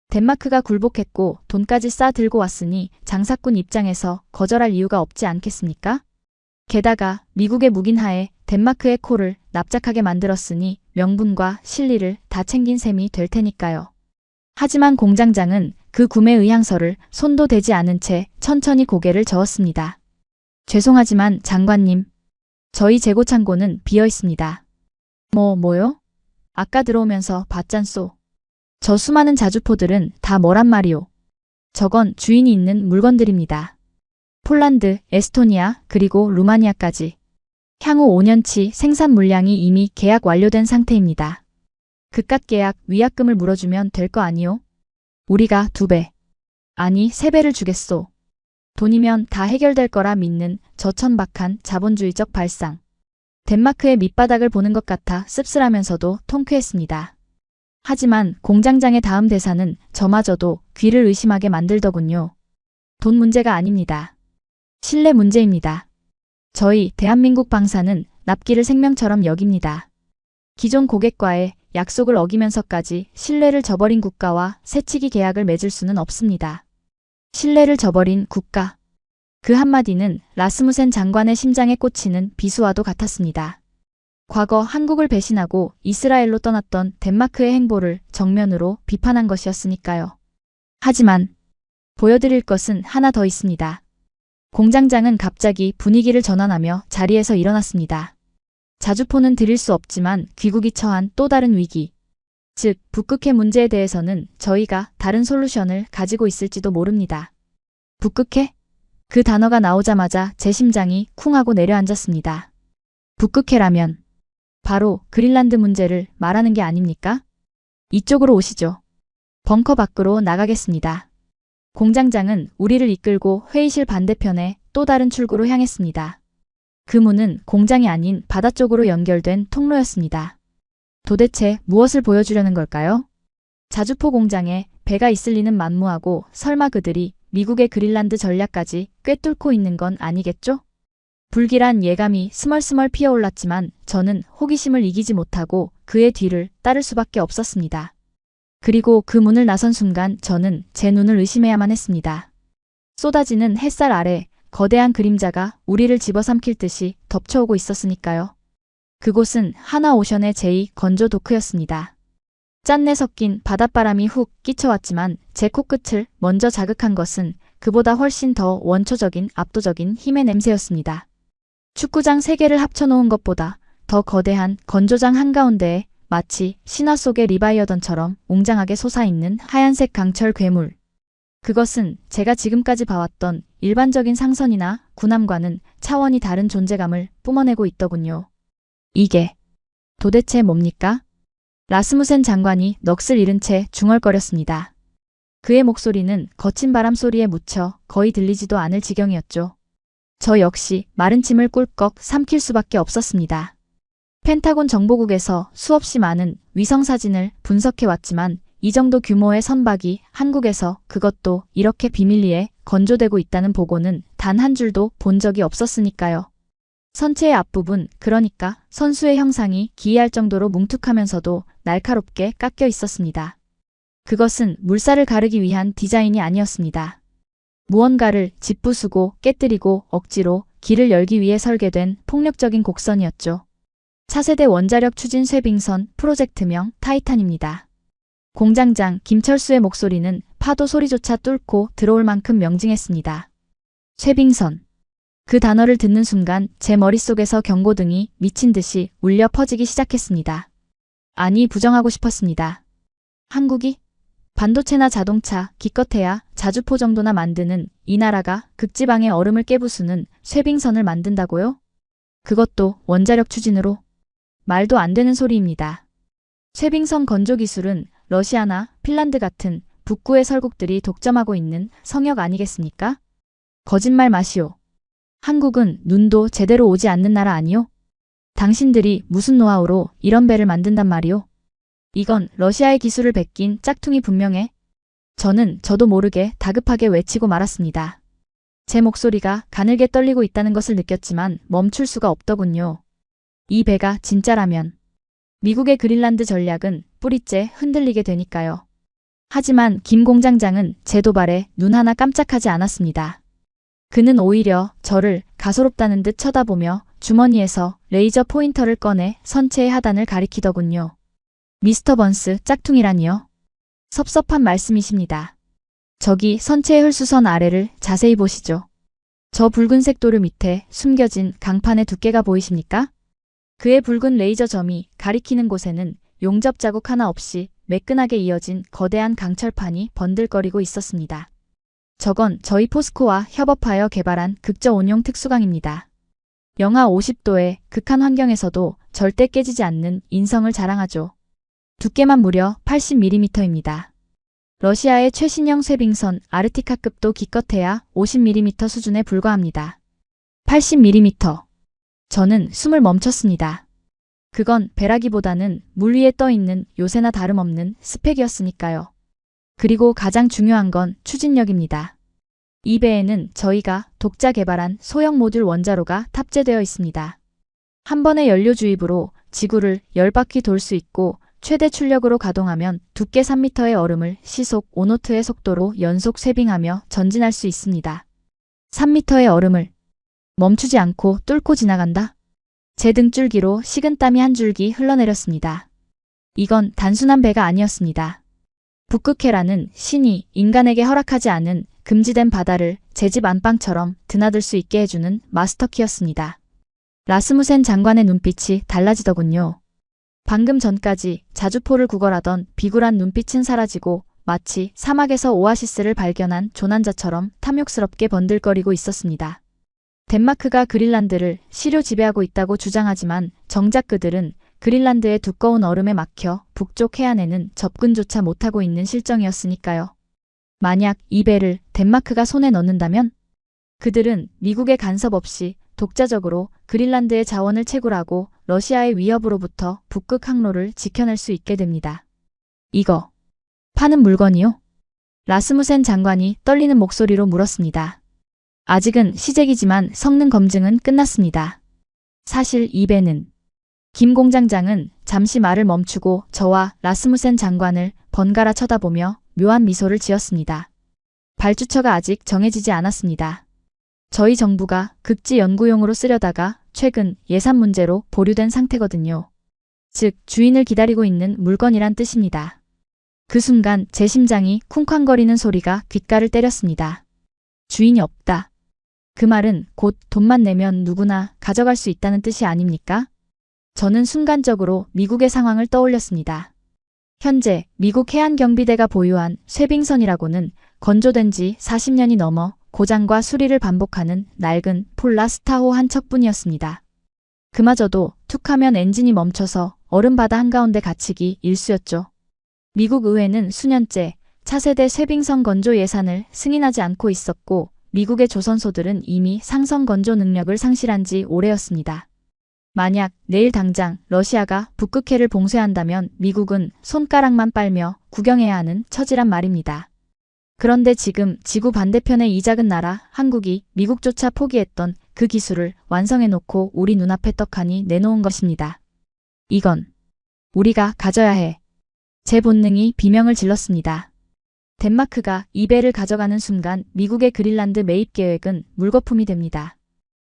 덴마크가 굴복했고 돈까지 싸 들고 왔으니 장사꾼 입장에서 거절할 이유가 없지 않겠습니까? 게다가 미국의 묵인하에 덴마크의 코를 납작하게 만들었으니 명분과 실리를 다 챙긴 셈이 될 테니까요. 하지만 공장장은 그 구매 의향서를 손도 대지 않은 채 천천히 고개를 저었습니다. 죄송하지만 장관님, 저희 재고 창고는 비어 있습니다. 뭐요? 아까 들어오면서 봤잖소. 저 수많은 자주포들은 다 뭐란 말이오. 저건 주인이 있는 물건들입니다. 폴란드, 에스토니아, 그리고 루마니아까지. 향후 5년치 생산 물량이 이미 계약 완료된 상태입니다. 그깟 계약 위약금을 물어주면 될 거 아니오? 우리가 2배, 아니 3배를 주겠소. 돈이면 다 해결될 거라 믿는 저 천박한 자본주의적 발상. 덴마크의 밑바닥을 보는 것 같아 씁쓸하면서도 통쾌했습니다. 하지만 공장장의 다음 대사는 저마저도 귀를 의심하게 만들더군요. 돈 문제가 아닙니다. 신뢰 문제입니다. 저희 대한민국 방사는 납기를 생명처럼 여깁니다. 기존 고객과의 약속을 어기면서까지 신뢰를 저버린 국가와 새치기 계약을 맺을 수는 없습니다. 신뢰를 저버린 국가. 그 한마디는 라스무센 장관의 심장에 꽂히는 비수와도 같았습니다. 과거 한국을 배신하고 이스라엘로 떠났던 덴마크의 행보를 정면으로 비판한 것이었으니까요. 하지만 보여드릴 것은 하나 더 있습니다. 공장장은 갑자기 분위기를 전환하며 자리에서 일어났습니다. 자주포는 드릴 수 없지만 귀국이 처한 또 다른 위기, 즉 북극해 문제에 대해서는 저희가 다른 솔루션을 가지고 있을지도 모릅니다. 북극해? 그 단어가 나오자마자 제 심장이 쿵 하고 내려앉았습니다. 북극해라면 바로 그린란드 문제를 말하는 게 아닙니까? 이쪽으로 오시죠. 벙커 밖으로 나가겠습니다. 공장장은 우리를 이끌고 회의실 반대편에 또 다른 출구로 향했습니다. 그 문은 공장이 아닌 바다 쪽으로 연결된 통로였습니다. 도대체 무엇을 보여주려는 걸까요? 자주포 공장에 배가 있을 리는 만무하고 설마 그들이 미국의 그린란드 전략까지 꿰뚫고 있는 건 아니겠죠? 불길한 예감이 스멀스멀 피어올랐지만 저는 호기심을 이기지 못하고 그의 뒤를 따를 수밖에 없었습니다. 그리고 그 문을 나선 순간 저는 제 눈을 의심해야만 했습니다. 쏟아지는 햇살 아래 거대한 그림자가 우리를 집어삼킬 듯이 덮쳐오고 있었으니까요. 그곳은 하나오션의 제2 건조 도크였습니다. 짠내 섞인 바닷바람이 훅 끼쳐왔지만 제 코끝을 먼저 자극한 것은 그보다 훨씬 더 원초적인 압도적인 힘의 냄새였습니다. 축구장 3개를 합쳐놓은 것보다 더 거대한 건조장 한가운데에 마치 신화 속의 리바이어던처럼 웅장하게 솟아있는 하얀색 강철 괴물. 그것은 제가 지금까지 봐왔던 일반적인 상선이나 군함과는 차원이 다른 존재감을 뿜어내고 있더군요. 이게 도대체 뭡니까? 라스무센 장관이 넋을 잃은 채 중얼거렸습니다. 그의 목소리는 거친 바람 소리에 묻혀 거의 들리지도 않을 지경이었죠. 저 역시 마른 침을 꿀꺽 삼킬 수밖에 없었습니다. 펜타곤 정보국에서 수없이 많은 위성사진을 분석해왔지만 이 정도 규모의 선박이 한국에서 그것도 이렇게 비밀리에 건조되고 있다는 보고는 단 한 줄도 본 적이 없었으니까요. 선체의 앞부분, 그러니까 선수의 형상이 기이할 정도로 뭉툭하면서도 날카롭게 깎여 있었습니다. 그것은 물살을 가르기 위한 디자인이 아니었습니다. 무언가를 짓부수고 깨뜨리고 억지로 길을 열기 위해 설계된 폭력적인 곡선이었죠. 차세대 원자력 추진 쇄빙선 프로젝트명 타이탄입니다. 공장장 김철수의 목소리는 파도 소리조차 뚫고 들어올 만큼 명징했습니다. 쇄빙선. 그 단어를 듣는 순간 제 머릿속에서 경고등이 미친 듯이 울려 퍼지기 시작했습니다. 아니, 부정하고 싶었습니다. 한국이? 반도체나 자동차, 기껏해야 자주포 정도나 만드는 이 나라가 극지방의 얼음을 깨부수는 쇄빙선을 만든다고요? 그것도 원자력 추진으로? 말도 안 되는 소리입니다. 쇄빙선 건조 기술은 러시아나 핀란드 같은 북구의 설국들이 독점하고 있는 성역 아니겠습니까? 거짓말 마시오. 한국은 눈도 제대로 오지 않는 나라 아니오? 당신들이 무슨 노하우로 이런 배를 만든단 말이오? 이건 러시아의 기술을 베낀 짝퉁이 분명해. 저도 모르게 다급하게 외치고 말았습니다. 제 목소리가 가늘게 떨리고 있다는 것을 느꼈지만 멈출 수가 없더군요. 이 배가 진짜라면 미국의 그린란드 전략은 뿌리째 흔들리게 되니까요. 하지만 김 공장장은 제 도발에 눈 하나 깜짝하지 않았습니다. 그는 오히려 저를 가소롭다는 듯 쳐다보며 주머니에서 레이저 포인터를 꺼내 선체의 하단을 가리키더군요. 미스터 번스, 짝퉁이라니요? 섭섭한 말씀이십니다. 저기 선체의 헐수선 아래를 자세히 보시죠. 저 붉은색 도료 밑에 숨겨진 강판의 두께가 보이십니까? 그의 붉은 레이저 점이 가리키는 곳에는 용접 자국 하나 없이 매끈하게 이어진 거대한 강철판이 번들거리고 있었습니다. 저건 저희 포스코와 협업하여 개발한 극저온용 특수강입니다. 영하 50도의 극한 환경에서도 절대 깨지지 않는 인성을 자랑하죠. 두께만 무려 80mm입니다. 러시아의 최신형 쇄빙선 아르티카급도 기껏해야 50mm 수준에 불과합니다. 80mm. 저는 숨을 멈췄습니다. 그건 배라기보다는 물 위에 떠있는 요새나 다름없는 스펙이었으니까요. 그리고 가장 중요한 건 추진력입니다. 이 배에는 저희가 독자 개발한 소형 모듈 원자로가 탑재되어 있습니다. 한 번의 연료 주입으로 지구를 10바퀴 돌 수 있고 최대 출력으로 가동하면 두께 3m의 얼음을 시속 5노트의 속도로 연속 쇄빙하며 전진할 수 있습니다. 3m의 얼음을 멈추지 않고 뚫고 지나간다? 제 등줄기로 식은땀이 한 줄기 흘러내렸습니다. 이건 단순한 배가 아니었습니다. 북극해라는 신이 인간에게 허락하지 않은 금지된 바다를 제 집 안방처럼 드나들 수 있게 해주는 마스터키였습니다. 라스무센 장관의 눈빛이 달라지더군요. 방금 전까지 자주포를 구걸하던 비굴한 눈빛은 사라지고 마치 사막에서 오아시스를 발견한 조난자처럼 탐욕스럽게 번들거리고 있었습니다. 덴마크가 그린란드를 시료 지배하고 있다고 주장하지만 정작 그들은 그린란드의 두꺼운 얼음에 막혀 북쪽 해안에는 접근조차 못하고 있는 실정이었으니까요. 만약 이 배를 덴마크가 손에 넣는다면 그들은 미국의 간섭 없이 독자적으로 그린란드의 자원을 채굴하고 러시아의 위협으로부터 북극 항로를 지켜낼 수 있게 됩니다. 이거 파는 물건이요? 라스무센 장관이 떨리는 목소리로 물었습니다. 아직은 시작이지만 성능 검증은 끝났습니다. 사실 이 배는 김 공장장은 잠시 말을 멈추고 저와 라스무센 장관을 번갈아 쳐다보며 묘한 미소를 지었습니다. 발주처가 아직 정해지지 않았습니다. 저희 정부가 극지 연구용으로 쓰려다가 최근 예산 문제로 보류된 상태거든요. 즉 주인을 기다리고 있는 물건이란 뜻입니다. 그 순간 제 심장이 쿵쾅거리는 소리가 귓가를 때렸습니다. 주인이 없다. 그 말은 곧 돈만 내면 누구나 가져갈 수 있다는 뜻이 아닙니까? 저는 순간적으로 미국의 상황을 떠올렸습니다. 현재 미국 해안경비대가 보유한 쇠빙선이라고는 건조된 지 40년이 넘어 고장과 수리를 반복하는 낡은 폴라스타호 한 척뿐이었습니다. 그마저도 툭하면 엔진이 멈춰서 얼음바다 한가운데 갇히기 일쑤였죠. 미국 의회는 수년째 차세대 쇠빙선 건조 예산을 승인하지 않고 있었고 미국의 조선소들은 이미 상선 건조 능력을 상실한 지 오래였습니다. 만약 내일 당장 러시아가 북극해를 봉쇄한다면 미국은 손가락만 빨며 구경해야 하는 처지란 말입니다. 그런데 지금 지구 반대편의 이 작은 나라 한국이 미국조차 포기했던 그 기술을 완성해놓고 우리 눈앞에 떡하니 내놓은 것입니다. 이건 우리가 가져야 해. 제 본능이 비명을 질렀습니다. 덴마크가 이 배를 가져가는 순간 미국의 그린란드 매입 계획은 물거품이 됩니다.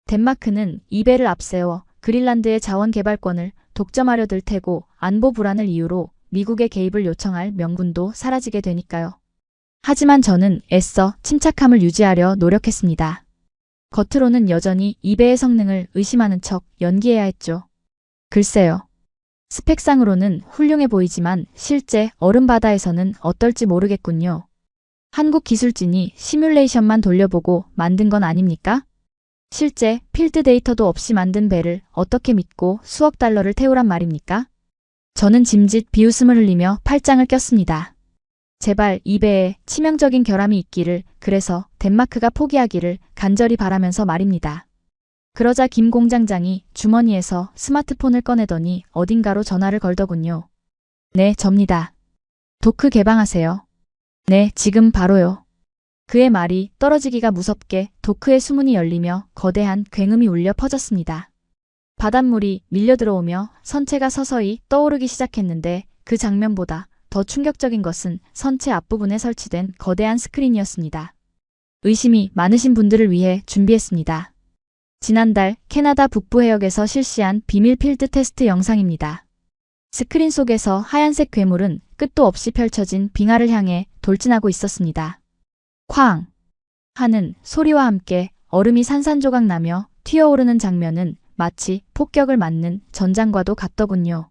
덴마크는 이 배를 앞세워 그린란드의 자원 개발권을 독점하려 들 테고 안보 불안을 이유로 미국의 개입을 요청할 명분도 사라지게 되니까요. 하지만 저는 애써 침착함을 유지하려 노력했습니다. 겉으로는 여전히 이 배의 성능을 의심하는 척 연기해야 했죠. 글쎄요. 스펙상으로는 훌륭해 보이지만 실제 얼음바다에서는 어떨지 모르겠군요. 한국 기술진이 시뮬레이션만 돌려보고 만든 건 아닙니까? 실제 필드 데이터도 없이 만든 배를 어떻게 믿고 수억 달러를 태우란 말입니까? 저는 짐짓 비웃음을 흘리며 팔짱을 꼈습니다. 제발 이 배에 치명적인 결함이 있기를, 그래서 덴마크가 포기하기를 간절히 바라면서 말입니다. 그러자 김 공장장이 주머니에서 스마트폰을 꺼내더니 어딘가로 전화를 걸더군요. 네, 접니다. 도크 개방하세요. 네, 지금 바로요. 그의 말이 떨어지기가 무섭게 도크의 수문이 열리며 거대한 굉음이 울려 퍼졌습니다. 바닷물이 밀려들어오며 선체가 서서히 떠오르기 시작했는데 그 장면보다 더 충격적인 것은 선체 앞부분에 설치된 거대한 스크린이었습니다. 의심이 많으신 분들을 위해 준비했습니다. 지난달 캐나다 북부 해역에서 실시한 비밀 필드 테스트 영상입니다. 스크린 속에서 하얀색 괴물은 끝도 없이 펼쳐진 빙하를 향해 돌진하고 있었습니다. 쾅! 하는 소리와 함께 얼음이 산산조각 나며 튀어오르는 장면은 마치 폭격을 맞는 전장과도 같더군요.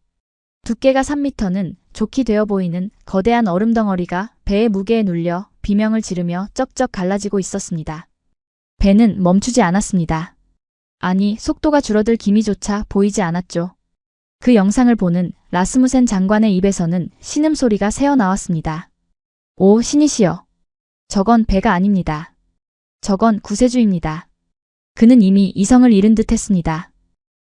두께가 3m는 좋게 되어 보이는 거대한 얼음 덩어리가 배의 무게에 눌려 비명을 지르며 쩍쩍 갈라지고 있었습니다. 배는 멈추지 않았습니다. 아니, 속도가 줄어들 기미조차 보이지 않았죠. 그 영상을 보는 라스무센 장관의 입에서는 신음소리가 새어나왔습니다. 오, 신이시여. 저건 배가 아닙니다. 저건 구세주입니다. 그는 이미 이성을 잃은 듯 했습니다.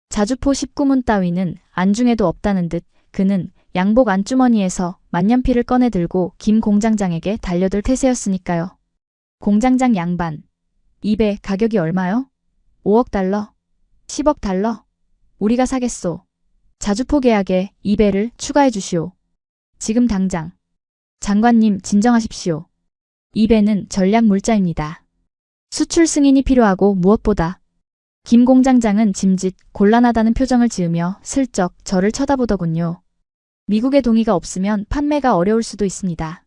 자주포 19문 따위는 안중에도 없다는 듯 그는 양복 안주머니에서 만년필을 꺼내들고 김 공장장에게 달려들 태세였으니까요. 공장장 양반. 이 배 가격이 얼마요? 5억 달러? 10억 달러? 우리가 사겠소. 자주포 계약에 이 배를 추가해 주시오. 지금 당장. 장관님 진정하십시오. 이 배는 전략 물자입니다. 수출 승인이 필요하고 무엇보다. 김 공장장은 짐짓 곤란하다는 표정을 지으며 슬쩍 저를 쳐다보더군요. 미국의 동의가 없으면 판매가 어려울 수도 있습니다.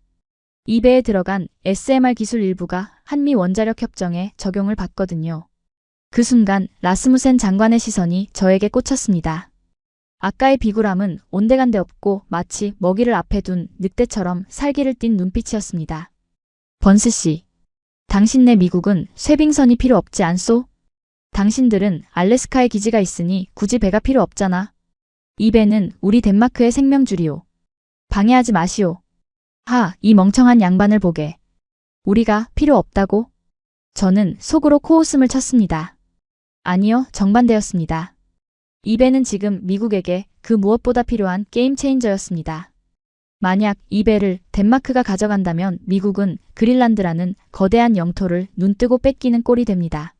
이 배에 들어간 SMR 기술 일부가 한미 원자력 협정에 적용을 받거든요. 그 순간 라스무센 장관의 시선이 저에게 꽂혔습니다. 아까의 비굴함은 온데간데 없고 마치 먹이를 앞에 둔 늑대처럼 살기를 띤 눈빛이었습니다. 번스 씨, 당신네 미국은 쇠빙선이 필요 없지 않소? 당신들은 알래스카에 기지가 있으니 굳이 배가 필요 없잖아. 이 배는 우리 덴마크의 생명줄이오. 방해하지 마시오. 하, 이 멍청한 양반을 보게. 우리가 필요 없다고? 저는 속으로 코웃음을 쳤습니다. 아니요, 정반대였습니다. 이배는 지금 미국에게 그 무엇보다 필요한 게임 체인저였습니다. 만약 이배를 덴마크가 가져간다면 미국은 그린란드라는 거대한 영토를 눈뜨고 뺏기는 꼴이 됩니다.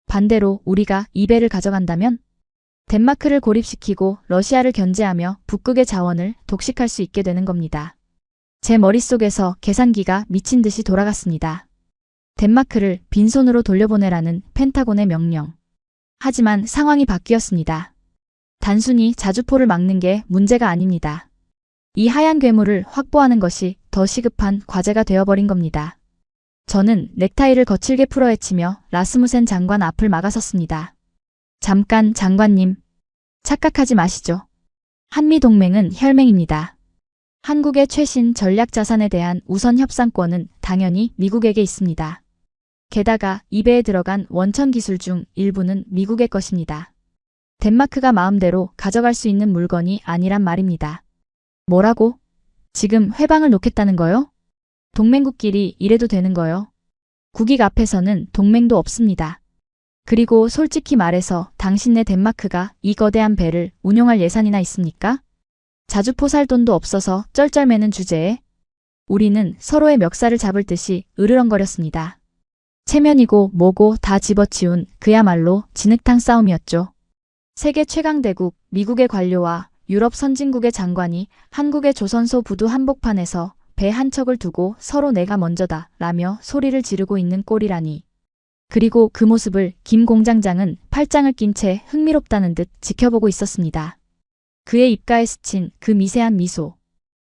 반대로 우리가 이배를 가져간다면 덴마크를 고립시키고 러시아를 견제하며 북극의 자원을 독식할 수 있게 되는 겁니다. 제 머릿속에서 계산기가 미친 듯이 돌아갔습니다. 덴마크를 빈손으로 돌려보내라는 펜타곤의 명령. 하지만 상황이 바뀌었습니다. 단순히 자주포를 막는 게 문제가 아닙니다. 이 하얀 괴물을 확보하는 것이 더 시급한 과제가 되어버린 겁니다. 저는 넥타이를 거칠게 풀어헤치며 라스무센 장관 앞을 막아섰습니다. 잠깐 장관님. 착각하지 마시죠. 한미동맹은 혈맹입니다. 한국의 최신 전략자산에 대한 우선 협상권은 당연히 미국에게 있습니다. 게다가 이배에 들어간 원천 기술 중 일부는 미국의 것입니다. 덴마크가 마음대로 가져갈 수 있는 물건이 아니란 말입니다. 뭐라고? 지금 회방을 놓겠다는 거요? 동맹국끼리 이래도 되는 거요? 국익 앞에서는 동맹도 없습니다. 그리고 솔직히 말해서 당신네 덴마크가 이 거대한 배를 운용할 예산이나 있습니까? 자주포 살 돈도 없어서 쩔쩔매는 주제에 우리는 서로의 멱살을 잡을 듯이 으르렁거렸습니다. 체면이고 뭐고 다 집어치운 그야말로 진흙탕 싸움이었죠. 세계 최강대국 미국의 관료와 유럽 선진국의 장관이 한국의 조선소 부두 한복판에서 배 한 척을 두고 서로 내가 먼저다 라며 소리를 지르고 있는 꼴이라니. 그리고 그 모습을 김 공장장은 팔짱을 낀 채 흥미롭다는 듯 지켜보고 있었습니다. 그의 입가에 스친 그 미세한 미소.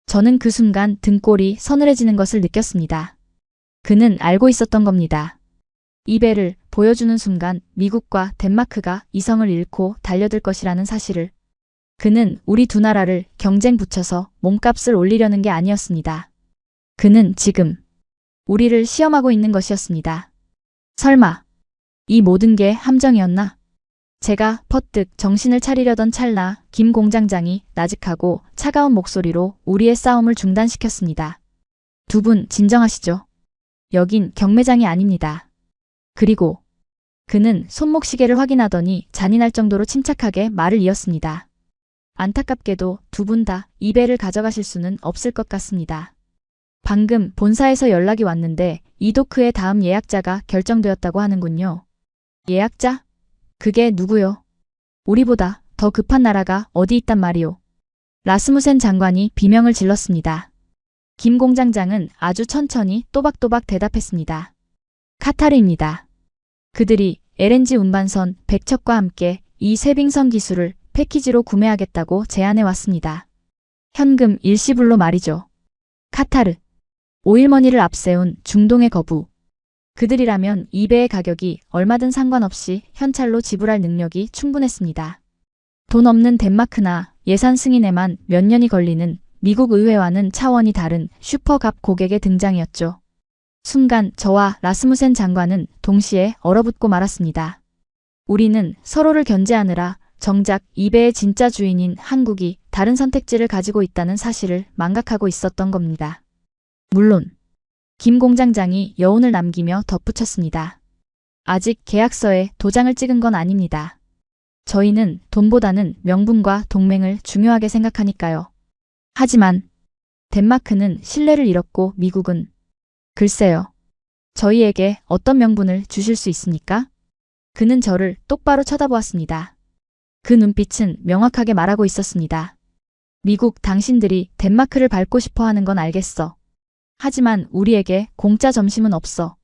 저는 그 순간 등골이 서늘해지는 것을 느꼈습니다. 그는 알고 있었던 겁니다. 이 배를 보여주는 순간 미국과 덴마크가 이성을 잃고 달려들 것이라는 사실을. 그는 우리 두 나라를 경쟁 붙여서 몸값을 올리려는 게 아니었습니다. 그는 지금 우리를 시험하고 있는 것이었습니다. 설마 이 모든 게 함정이었나? 제가 퍼뜩 정신을 차리려던 찰나 김 공장장이 나직하고 차가운 목소리로 우리의 싸움을 중단시켰습니다. 두 분 진정하시죠. 여긴 경매장이 아닙니다. 그리고 그는 손목시계를 확인하더니 잔인할 정도로 침착하게 말을 이었습니다. 안타깝게도 두 분 다 이 배를 가져가실 수는 없을 것 같습니다. 방금 본사에서 연락이 왔는데 이 도크의 다음 예약자가 결정되었다고 하는군요. 예약자? 그게 누구요? 우리보다 더 급한 나라가 어디 있단 말이오. 라스무센 장관이 비명을 질렀습니다. 김 공장장은 아주 천천히 또박또박 대답했습니다. 카타르입니다. 그들이 LNG 운반선 100척과 함께 이 쇄빙선 기술을 패키지로 구매하겠다고 제안해 왔습니다. 현금 일시불로 말이죠. 카타르. 오일머니를 앞세운 중동의 거부. 그들이라면 이 배의 가격이 얼마든 상관없이 현찰로 지불할 능력이 충분했습니다. 돈 없는 덴마크나 예산 승인에만 몇 년이 걸리는 미국 의회와는 차원이 다른 슈퍼갑 고객의 등장이었죠. 순간 저와 라스무센 장관은 동시에 얼어붙고 말았습니다. 우리는 서로를 견제하느라 정작 이 배의 진짜 주인인 한국이 다른 선택지를 가지고 있다는 사실을 망각하고 있었던 겁니다. 물론 김 공장장이 여운을 남기며 덧붙였습니다. 아직 계약서에 도장을 찍은 건 아닙니다. 저희는 돈보다는 명분과 동맹을 중요하게 생각하니까요. 하지만 덴마크는 신뢰를 잃었고 미국은 글쎄요. 저희에게 어떤 명분을 주실 수 있습니까? 그는 저를 똑바로 쳐다보았습니다. 그 눈빛은 명확하게 말하고 있었습니다. 미국 당신들이 덴마크를 밟고 싶어 하는 건 알겠어. 하지만 우리에게 공짜 점심은 없어.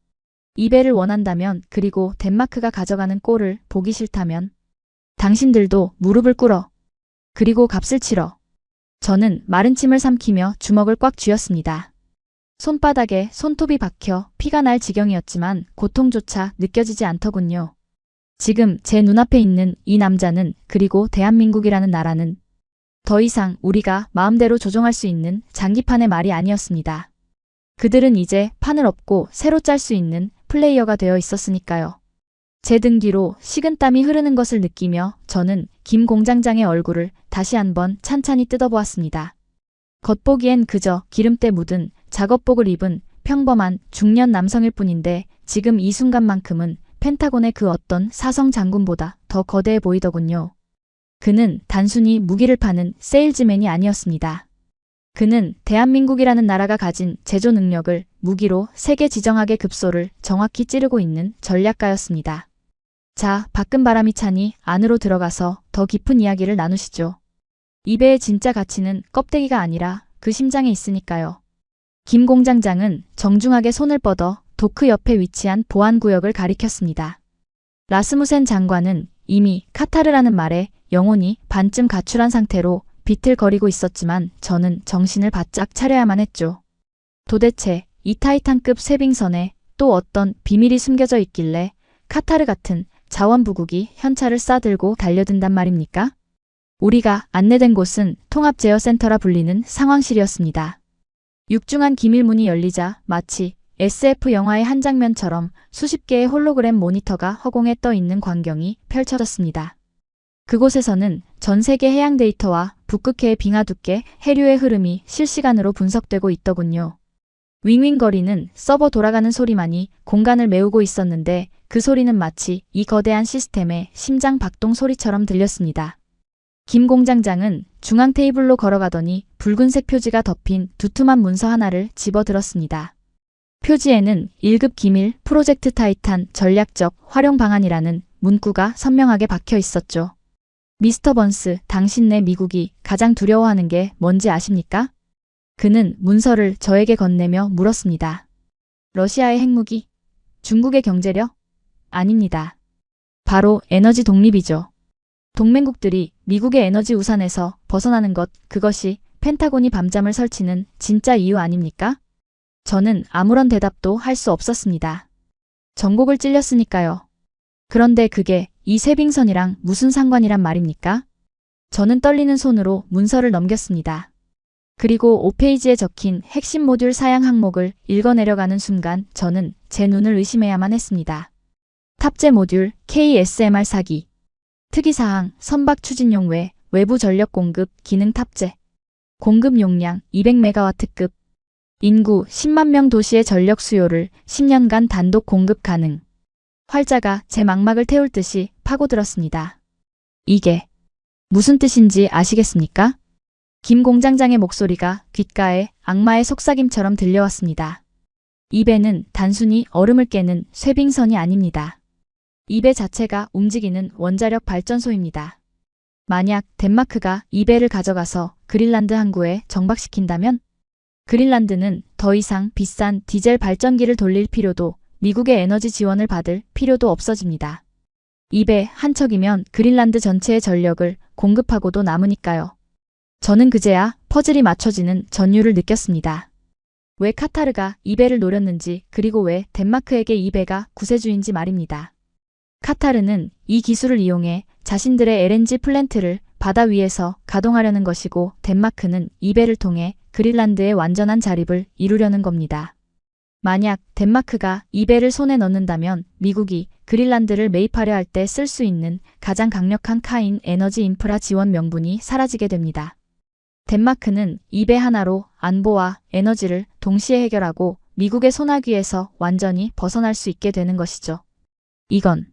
이 배를 원한다면 그리고 덴마크가 가져가는 꼴을 보기 싫다면 당신들도 무릎을 꿇어. 그리고 값을 치러. 저는 마른 침을 삼키며 주먹을 꽉 쥐었습니다. 손바닥에 손톱이 박혀 피가 날 지경이었지만 고통조차 느껴지지 않더군요. 지금 제 눈앞에 있는 이 남자는 그리고 대한민국이라는 나라는 더 이상 우리가 마음대로 조종할 수 있는 장기판의 말이 아니었습니다. 그들은 이제 판을 엎고 새로 짤 수 있는 플레이어가 되어 있었으니까요. 제 등 뒤로 식은땀이 흐르는 것을 느끼며 저는 김 공장장의 얼굴을 다시 한번 찬찬히 뜯어보았습니다. 겉보기엔 그저 기름때 묻은 작업복을 입은 평범한 중년 남성일 뿐인데 지금 이 순간만큼은 펜타곤의 그 어떤 사성 장군보다 더 거대해 보이더군요. 그는 단순히 무기를 파는 세일즈맨이 아니었습니다. 그는 대한민국이라는 나라가 가진 제조 능력을 무기로 세계 지정학의 급소를 정확히 찌르고 있는 전략가였습니다. 자, 밖은 바람이 차니 안으로 들어가서 더 깊은 이야기를 나누시죠. 이 배의 진짜 가치는 껍데기가 아니라 그 심장에 있으니까요. 김 공장장은 정중하게 손을 뻗어 도크 옆에 위치한 보안구역을 가리켰습니다. 라스무센 장관은 이미 카타르라는 말에 영혼이 반쯤 가출한 상태로 비틀거리고 있었지만 저는 정신을 바짝 차려야만 했죠. 도대체 이 타이탄급 쇄빙선에 또 어떤 비밀이 숨겨져 있길래 카타르 같은 자원부국이 현찰을 싸들고 달려든단 말입니까? 우리가 안내된 곳은 통합제어센터라 불리는 상황실이었습니다. 육중한 기밀문이 열리자 마치 SF 영화의 한 장면처럼 수십 개의 홀로그램 모니터가 허공에 떠 있는 광경이 펼쳐졌습니다. 그곳에서는 전 세계 해양 데이터와 북극해의 빙하 두께, 해류의 흐름이 실시간으로 분석되고 있더군요. 윙윙거리는 서버 돌아가는 소리만이 공간을 메우고 있었는데 그 소리는 마치 이 거대한 시스템의 심장 박동 소리처럼 들렸습니다. 김 공장장은 중앙 테이블로 걸어가더니 붉은색 표지가 덮인 두툼한 문서 하나를 집어들었습니다. 표지에는 1급 기밀 프로젝트 타이탄 전략적 활용 방안이라는 문구가 선명하게 박혀 있었죠. 미스터 번스, 당신네 미국이 가장 두려워하는 게 뭔지 아십니까? 그는 문서를 저에게 건네며 물었습니다. 러시아의 핵무기? 중국의 경제력? 아닙니다. 바로 에너지 독립이죠. 동맹국들이 미국의 에너지 우산에서 벗어나는 것, 그것이 펜타곤이 밤잠을 설치는 진짜 이유 아닙니까? 저는 아무런 대답도 할 수 없었습니다. 전곡을 찔렸으니까요. 그런데 그게 이 쇄빙선이랑 무슨 상관이란 말입니까? 저는 떨리는 손으로 문서를 넘겼습니다. 그리고 5페이지에 적힌 핵심 모듈 사양 항목을 읽어내려가는 순간 저는 제 눈을 의심해야만 했습니다. 탑재 모듈 KSMR 사기. 특이사항 선박 추진용 외 외부 전력 공급 기능 탑재. 공급 용량 200메가와트급. 인구 10만 명 도시의 전력 수요를 10년간 단독 공급 가능. 활자가 제 망막을 태울 듯이 파고들었습니다. 이게 무슨 뜻인지 아시겠습니까? 김 공장장의 목소리가 귓가에 악마의 속삭임처럼 들려왔습니다. 이 배는 단순히 얼음을 깨는 쇄빙선이 아닙니다. 이 배 자체가 움직이는 원자력 발전소입니다. 만약 덴마크가 이 배를 가져가서 그린란드 항구에 정박시킨다면 그린란드는 더 이상 비싼 디젤 발전기를 돌릴 필요도 미국의 에너지 지원을 받을 필요도 없어집니다. 이 배 한 척이면 그린란드 전체의 전력을 공급하고도 남으니까요. 저는 그제야 퍼즐이 맞춰지는 전율을 느꼈습니다. 왜 카타르가 이 배를 노렸는지 그리고 왜 덴마크에게 이 배가 구세주인지 말입니다. 카타르는 이 기술을 이용해 자신들의 LNG 플랜트를 바다 위에서 가동하려는 것이고 덴마크는 이 배를 통해 그린란드의 완전한 자립을 이루려는 겁니다. 만약 덴마크가 이 배를 손에 넣는다면 미국이 그린란드를 매입하려 할 때 쓸 수 있는 가장 강력한 카인 에너지 인프라 지원 명분이 사라지게 됩니다. 덴마크는 이 배 하나로 안보와 에너지를 동시에 해결하고 미국의 손아귀에서 완전히 벗어날 수 있게 되는 것이죠. 이건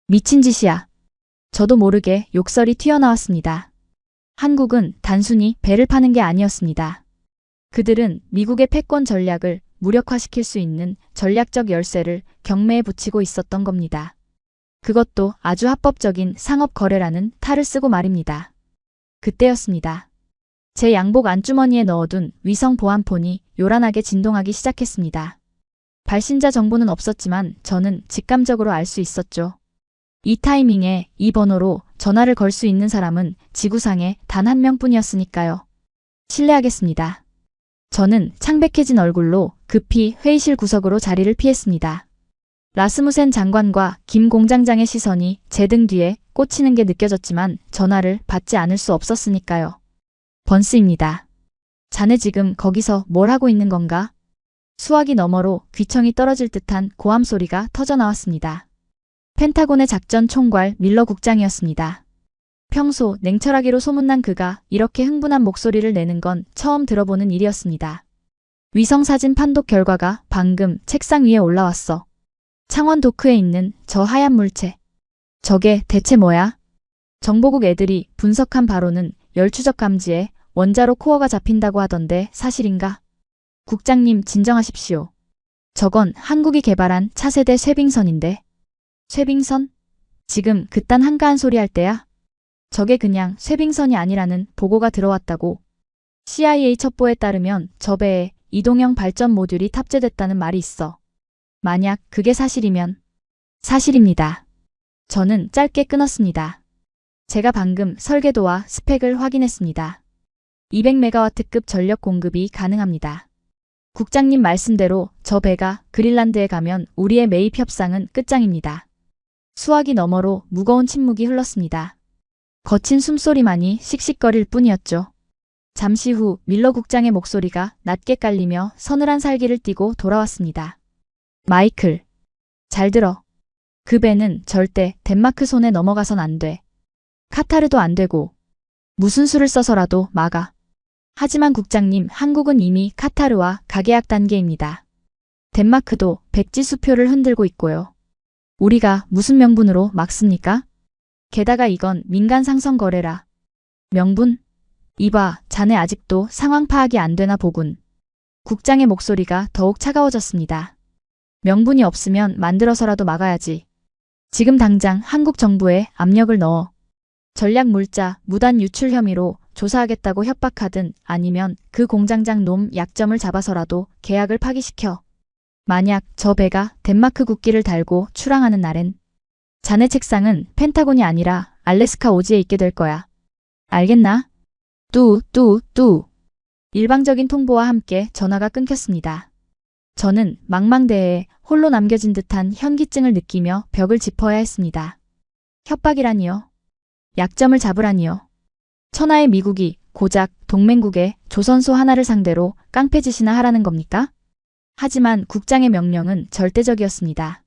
미친 짓이야. 저도 모르게 욕설이 튀어나왔습니다. 한국은 단순히 배를 파는 게 아니었습니다. 그들은 미국의 패권 전략을 무력화시킬 수 있는 전략적 열쇠를 경매에 붙이고 있었던 겁니다. 그것도 아주 합법적인 상업 거래라는 탈을 쓰고 말입니다. 그때였습니다. 제 양복 안주머니에 넣어둔 위성 보안폰이 요란하게 진동하기 시작했습니다. 발신자 정보는 없었지만 저는 직감적으로 알 수 있었죠. 이 타이밍에 이 번호로 전화를 걸 수 있는 사람은 지구상에 단 한 명뿐이었으니까요. 실례하겠습니다. 저는 창백해진 얼굴로 급히 회의실 구석으로 자리를 피했습니다. 라스무센 장관과 김 공장장의 시선이 제 등 뒤에 꽂히는 게 느껴졌지만 전화를 받지 않을 수 없었으니까요. 번스입니다. 자네 지금 거기서 뭘 하고 있는 건가? 수화기 너머로 귀청이 떨어질 듯한 고함 소리가 터져나왔습니다. 펜타곤의 작전 총괄 밀러 국장이었습니다. 평소 냉철하기로 소문난 그가 이렇게 흥분한 목소리를 내는 건 처음 들어보는 일이었습니다. 위성사진 판독 결과가 방금 책상 위에 올라왔어. 창원 도크에 있는 저 하얀 물체. 저게 대체 뭐야? 정보국 애들이 분석한 바로는 열추적 감지에 원자로 코어가 잡힌다고 하던데 사실인가? 국장님 진정하십시오. 저건 한국이 개발한 차세대 쇠빙선인데. 쇠빙선? 지금 그딴 한가한 소리 할 때야? 저게 그냥 쇠빙선이 아니라는 보고가 들어왔다고. CIA 첩보에 따르면 저 배에 이동형 발전 모듈이 탑재됐다는 말이 있어. 만약 그게 사실이면. 사실입니다. 저는 짧게 끊었습니다. 제가 방금 설계도와 스펙을 확인했습니다. 200메가와트급 전력 공급이 가능합니다. 국장님 말씀대로 저 배가 그린란드에 가면 우리의 매입 협상은 끝장입니다. 수화기 너머로 무거운 침묵이 흘렀습니다. 거친 숨소리만이 씩씩거릴 뿐이었죠. 잠시 후 밀러 국장의 목소리가 낮게 깔리며 서늘한 살기를 띠고 돌아왔습니다. 마이클, 잘 들어. 그 배는 절대 덴마크 손에 넘어가선 안 돼. 카타르도 안 되고 무슨 수를 써서라도 막아. 하지만 국장님, 한국은 이미 카타르와 가계약 단계입니다. 덴마크도 백지 수표를 흔들고 있고요. 우리가 무슨 명분으로 막습니까? 게다가 이건 민간 상성 거래라. 명분? 이봐, 자네 아직도 상황 파악이 안 되나 보군. 국장의 목소리가 더욱 차가워졌습니다. 명분이 없으면 만들어서라도 막아야지. 지금 당장 한국 정부에 압력을 넣어. 전략 물자 무단 유출 혐의로 조사하겠다고 협박하든 아니면 그 공장장 놈 약점을 잡아서라도 계약을 파기시켜. 만약 저 배가 덴마크 국기를 달고 출항하는 날엔 자네 책상은 펜타곤이 아니라 알래스카 오지에 있게 될 거야. 알겠나? 뚜. 일방적인 통보와 함께 전화가 끊겼습니다. 저는 망망대해에 홀로 남겨진 듯한 현기증을 느끼며 벽을 짚어야 했습니다. 협박이라니요. 약점을 잡으라니요. 천하의 미국이 고작 동맹국의 조선소 하나를 상대로 깡패짓이나 하라는 겁니까? 하지만 국장의 명령은 절대적이었습니다.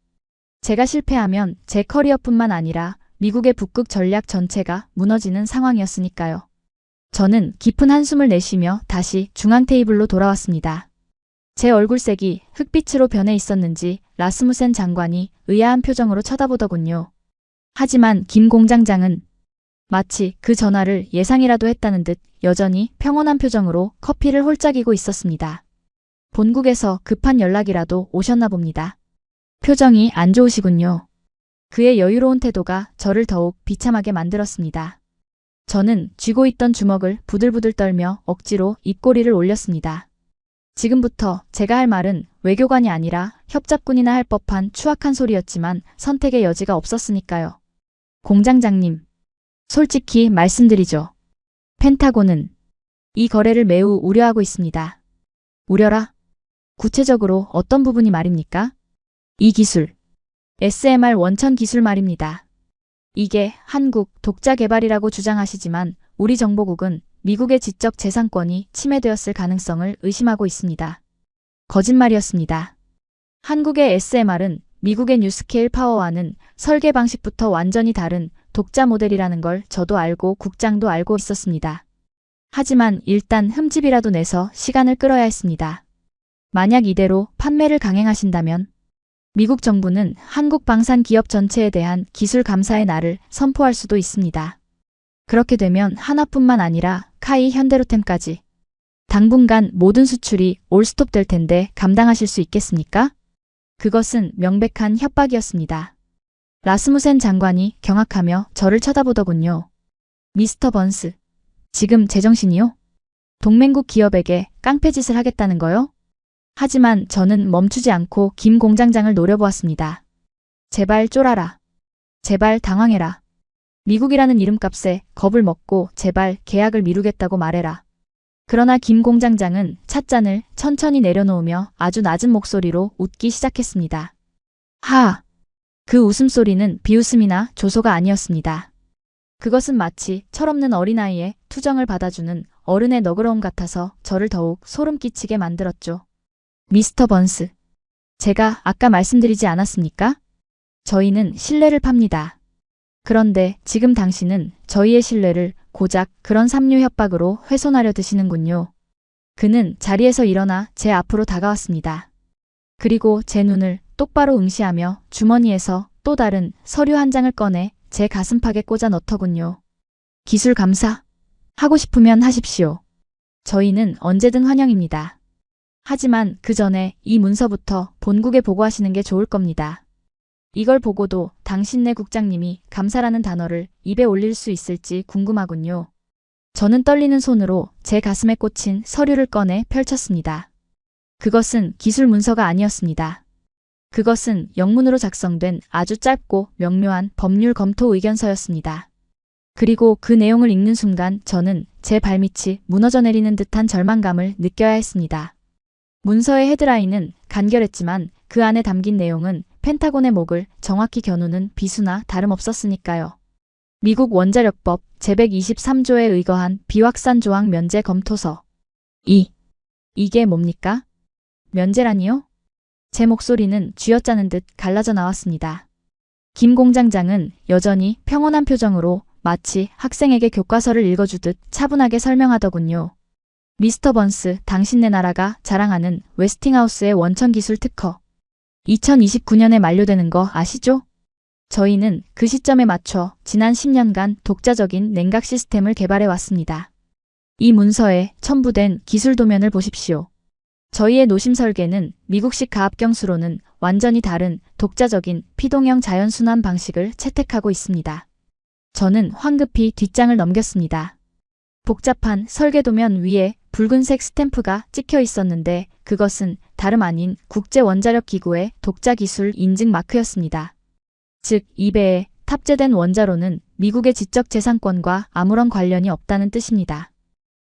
제가 실패하면 제 커리어뿐만 아니라 미국의 북극 전략 전체가 무너지는 상황이었으니까요. 저는 깊은 한숨을 내쉬며 다시 중앙 테이블로 돌아왔습니다. 제 얼굴색이 흑빛으로 변해 있었는지 라스무센 장관이 의아한 표정으로 쳐다보더군요. 하지만 김 공장장은 마치 그 전화를 예상이라도 했다는 듯 여전히 평온한 표정으로 커피를 홀짝이고 있었습니다. 본국에서 급한 연락이라도 오셨나 봅니다. 표정이 안 좋으시군요. 그의 여유로운 태도가 저를 더욱 비참하게 만들었습니다. 저는 쥐고 있던 주먹을 부들부들 떨며 억지로 입꼬리를 올렸습니다. 지금부터 제가 할 말은 외교관이 아니라 협잡꾼이나 할 법한 추악한 소리였지만 선택의 여지가 없었으니까요. 공장장님, 솔직히 말씀드리죠. 펜타곤은 이 거래를 매우 우려하고 있습니다. 우려라? 구체적으로 어떤 부분이 말입니까? 이 기술, SMR 원천 기술 말입니다. 이게 한국 독자 개발이라고 주장하시지만 우리 정보국은 미국의 지적 재산권이 침해되었을 가능성을 의심하고 있습니다. 거짓말이었습니다. 한국의 SMR은 미국의 뉴스케일 파워와는 설계 방식부터 완전히 다른 독자 모델이라는 걸 저도 알고 국장도 알고 있었습니다. 하지만 일단 흠집이라도 내서 시간을 끌어야 했습니다. 만약 이대로 판매를 강행하신다면 미국 정부는 한국 방산 기업 전체에 대한 기술 감사의 날을 선포할 수도 있습니다. 그렇게 되면 하나뿐만 아니라 카이 현대로템까지 당분간 모든 수출이 올스톱 될 텐데 감당하실 수 있겠습니까? 그것은 명백한 협박이었습니다. 라스무센 장관이 경악하며 저를 쳐다보더군요. 미스터 번스, 지금 제정신이요? 동맹국 기업에게 깡패짓을 하겠다는 거요? 하지만 저는 멈추지 않고 김 공장장을 노려보았습니다. 제발 쫄아라. 제발 당황해라. 미국이라는 이름값에 겁을 먹고 제발 계약을 미루겠다고 말해라. 그러나 김 공장장은 찻잔을 천천히 내려놓으며 아주 낮은 목소리로 웃기 시작했습니다. 하! 그 웃음소리는 비웃음이나 조소가 아니었습니다. 그것은 마치 철없는 어린아이의 투정을 받아주는 어른의 너그러움 같아서 저를 더욱 소름 끼치게 만들었죠. 미스터 번스, 제가 아까 말씀드리지 않았습니까? 저희는 신뢰를 팝니다. 그런데 지금 당신은 저희의 신뢰를 고작 그런 삼류 협박으로 훼손하려 드시는군요. 그는 자리에서 일어나 제 앞으로 다가왔습니다. 그리고 제 눈을 똑바로 응시하며 주머니에서 또 다른 서류 한 장을 꺼내 제 가슴팍에 꽂아 넣더군요. 기술 감사? 하고 싶으면 하십시오. 저희는 언제든 환영입니다. 하지만 그 전에 이 문서부터 본국에 보고하시는 게 좋을 겁니다. 이걸 보고도 당신네 국장님이 감사라는 단어를 입에 올릴 수 있을지 궁금하군요. 저는 떨리는 손으로 제 가슴에 꽂힌 서류를 꺼내 펼쳤습니다. 그것은 기술 문서가 아니었습니다. 그것은 영문으로 작성된 아주 짧고 명료한 법률 검토 의견서였습니다. 그리고 그 내용을 읽는 순간 저는 제 발밑이 무너져 내리는 듯한 절망감을 느껴야 했습니다. 문서의 헤드라인은 간결했지만 그 안에 담긴 내용은 펜타곤의 목을 정확히 겨누는 비수나 다름없었으니까요. 미국 원자력법 제123조에 의거한 비확산 조항 면제 검토서. 이게 뭡니까? 면제라니요? 제 목소리는 쥐어짜는 듯 갈라져 나왔습니다. 김 공장장은 여전히 평온한 표정으로 마치 학생에게 교과서를 읽어주듯 차분하게 설명하더군요. 미스터 번스, 당신네 나라가 자랑하는 웨스팅하우스의 원천기술 특허. 2029년에 만료되는 거 아시죠? 저희는 그 시점에 맞춰 지난 10년간 독자적인 냉각 시스템을 개발해 왔습니다. 이 문서에 첨부된 기술 도면을 보십시오. 저희의 노심 설계는 미국식 가압경수로는 완전히 다른 독자적인 피동형 자연순환 방식을 채택하고 있습니다. 저는 황급히 뒷장을 넘겼습니다. 복잡한 설계도면 위에 붉은색 스탬프가 찍혀 있었는데 그것은 다름 아닌 국제원자력기구의 독자기술 인증 마크였습니다. 즉, 이 배에 탑재된 원자로는 미국의 지적재산권과 아무런 관련이 없다는 뜻입니다.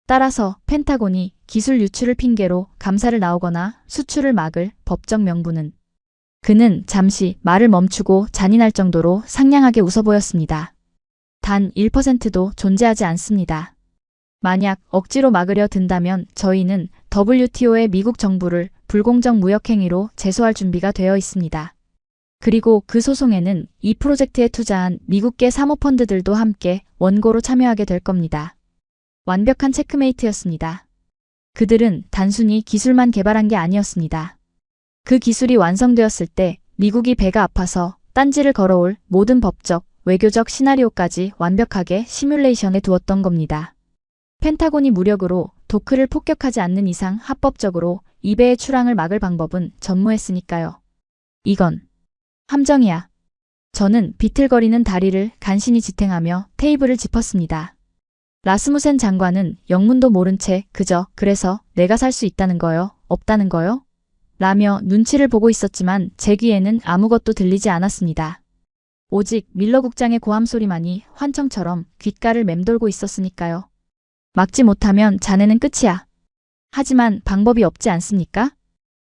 따라서 펜타곤이 기술 유출을 핑계로 감사를 나오거나 수출을 막을 법적 명분은. 그는 잠시 말을 멈추고 잔인할 정도로 상냥하게 웃어 보였습니다. 단 1%도 존재하지 않습니다. 만약 억지로 막으려 든다면 저희는 WTO의 미국 정부를 불공정 무역행위로 제소할 준비가 되어 있습니다. 그리고 그 소송에는 이 프로젝트에 투자한 미국계 사모펀드들도 함께 원고로 참여하게 될 겁니다. 완벽한 체크메이트였습니다. 그들은 단순히 기술만 개발한 게 아니었습니다. 그 기술이 완성되었을 때 미국이 배가 아파서 딴지를 걸어올 모든 법적, 외교적 시나리오까지 완벽하게 시뮬레이션해 두었던 겁니다. 펜타곤이 무력으로 도크를 폭격하지 않는 이상 합법적으로 이 배의 출항을 막을 방법은 전무했으니까요. 이건 함정이야. 저는 비틀거리는 다리를 간신히 지탱하며 테이블을 짚었습니다. 라스무센 장관은 영문도 모른 채 그저 그래서 내가 살 수 있다는 거요? 없다는 거요? 라며 눈치를 보고 있었지만 제 귀에는 아무것도 들리지 않았습니다. 오직 밀러 국장의 고함 소리만이 환청처럼 귓가를 맴돌고 있었으니까요. 막지 못하면 자네는 끝이야. 하지만 방법이 없지 않습니까?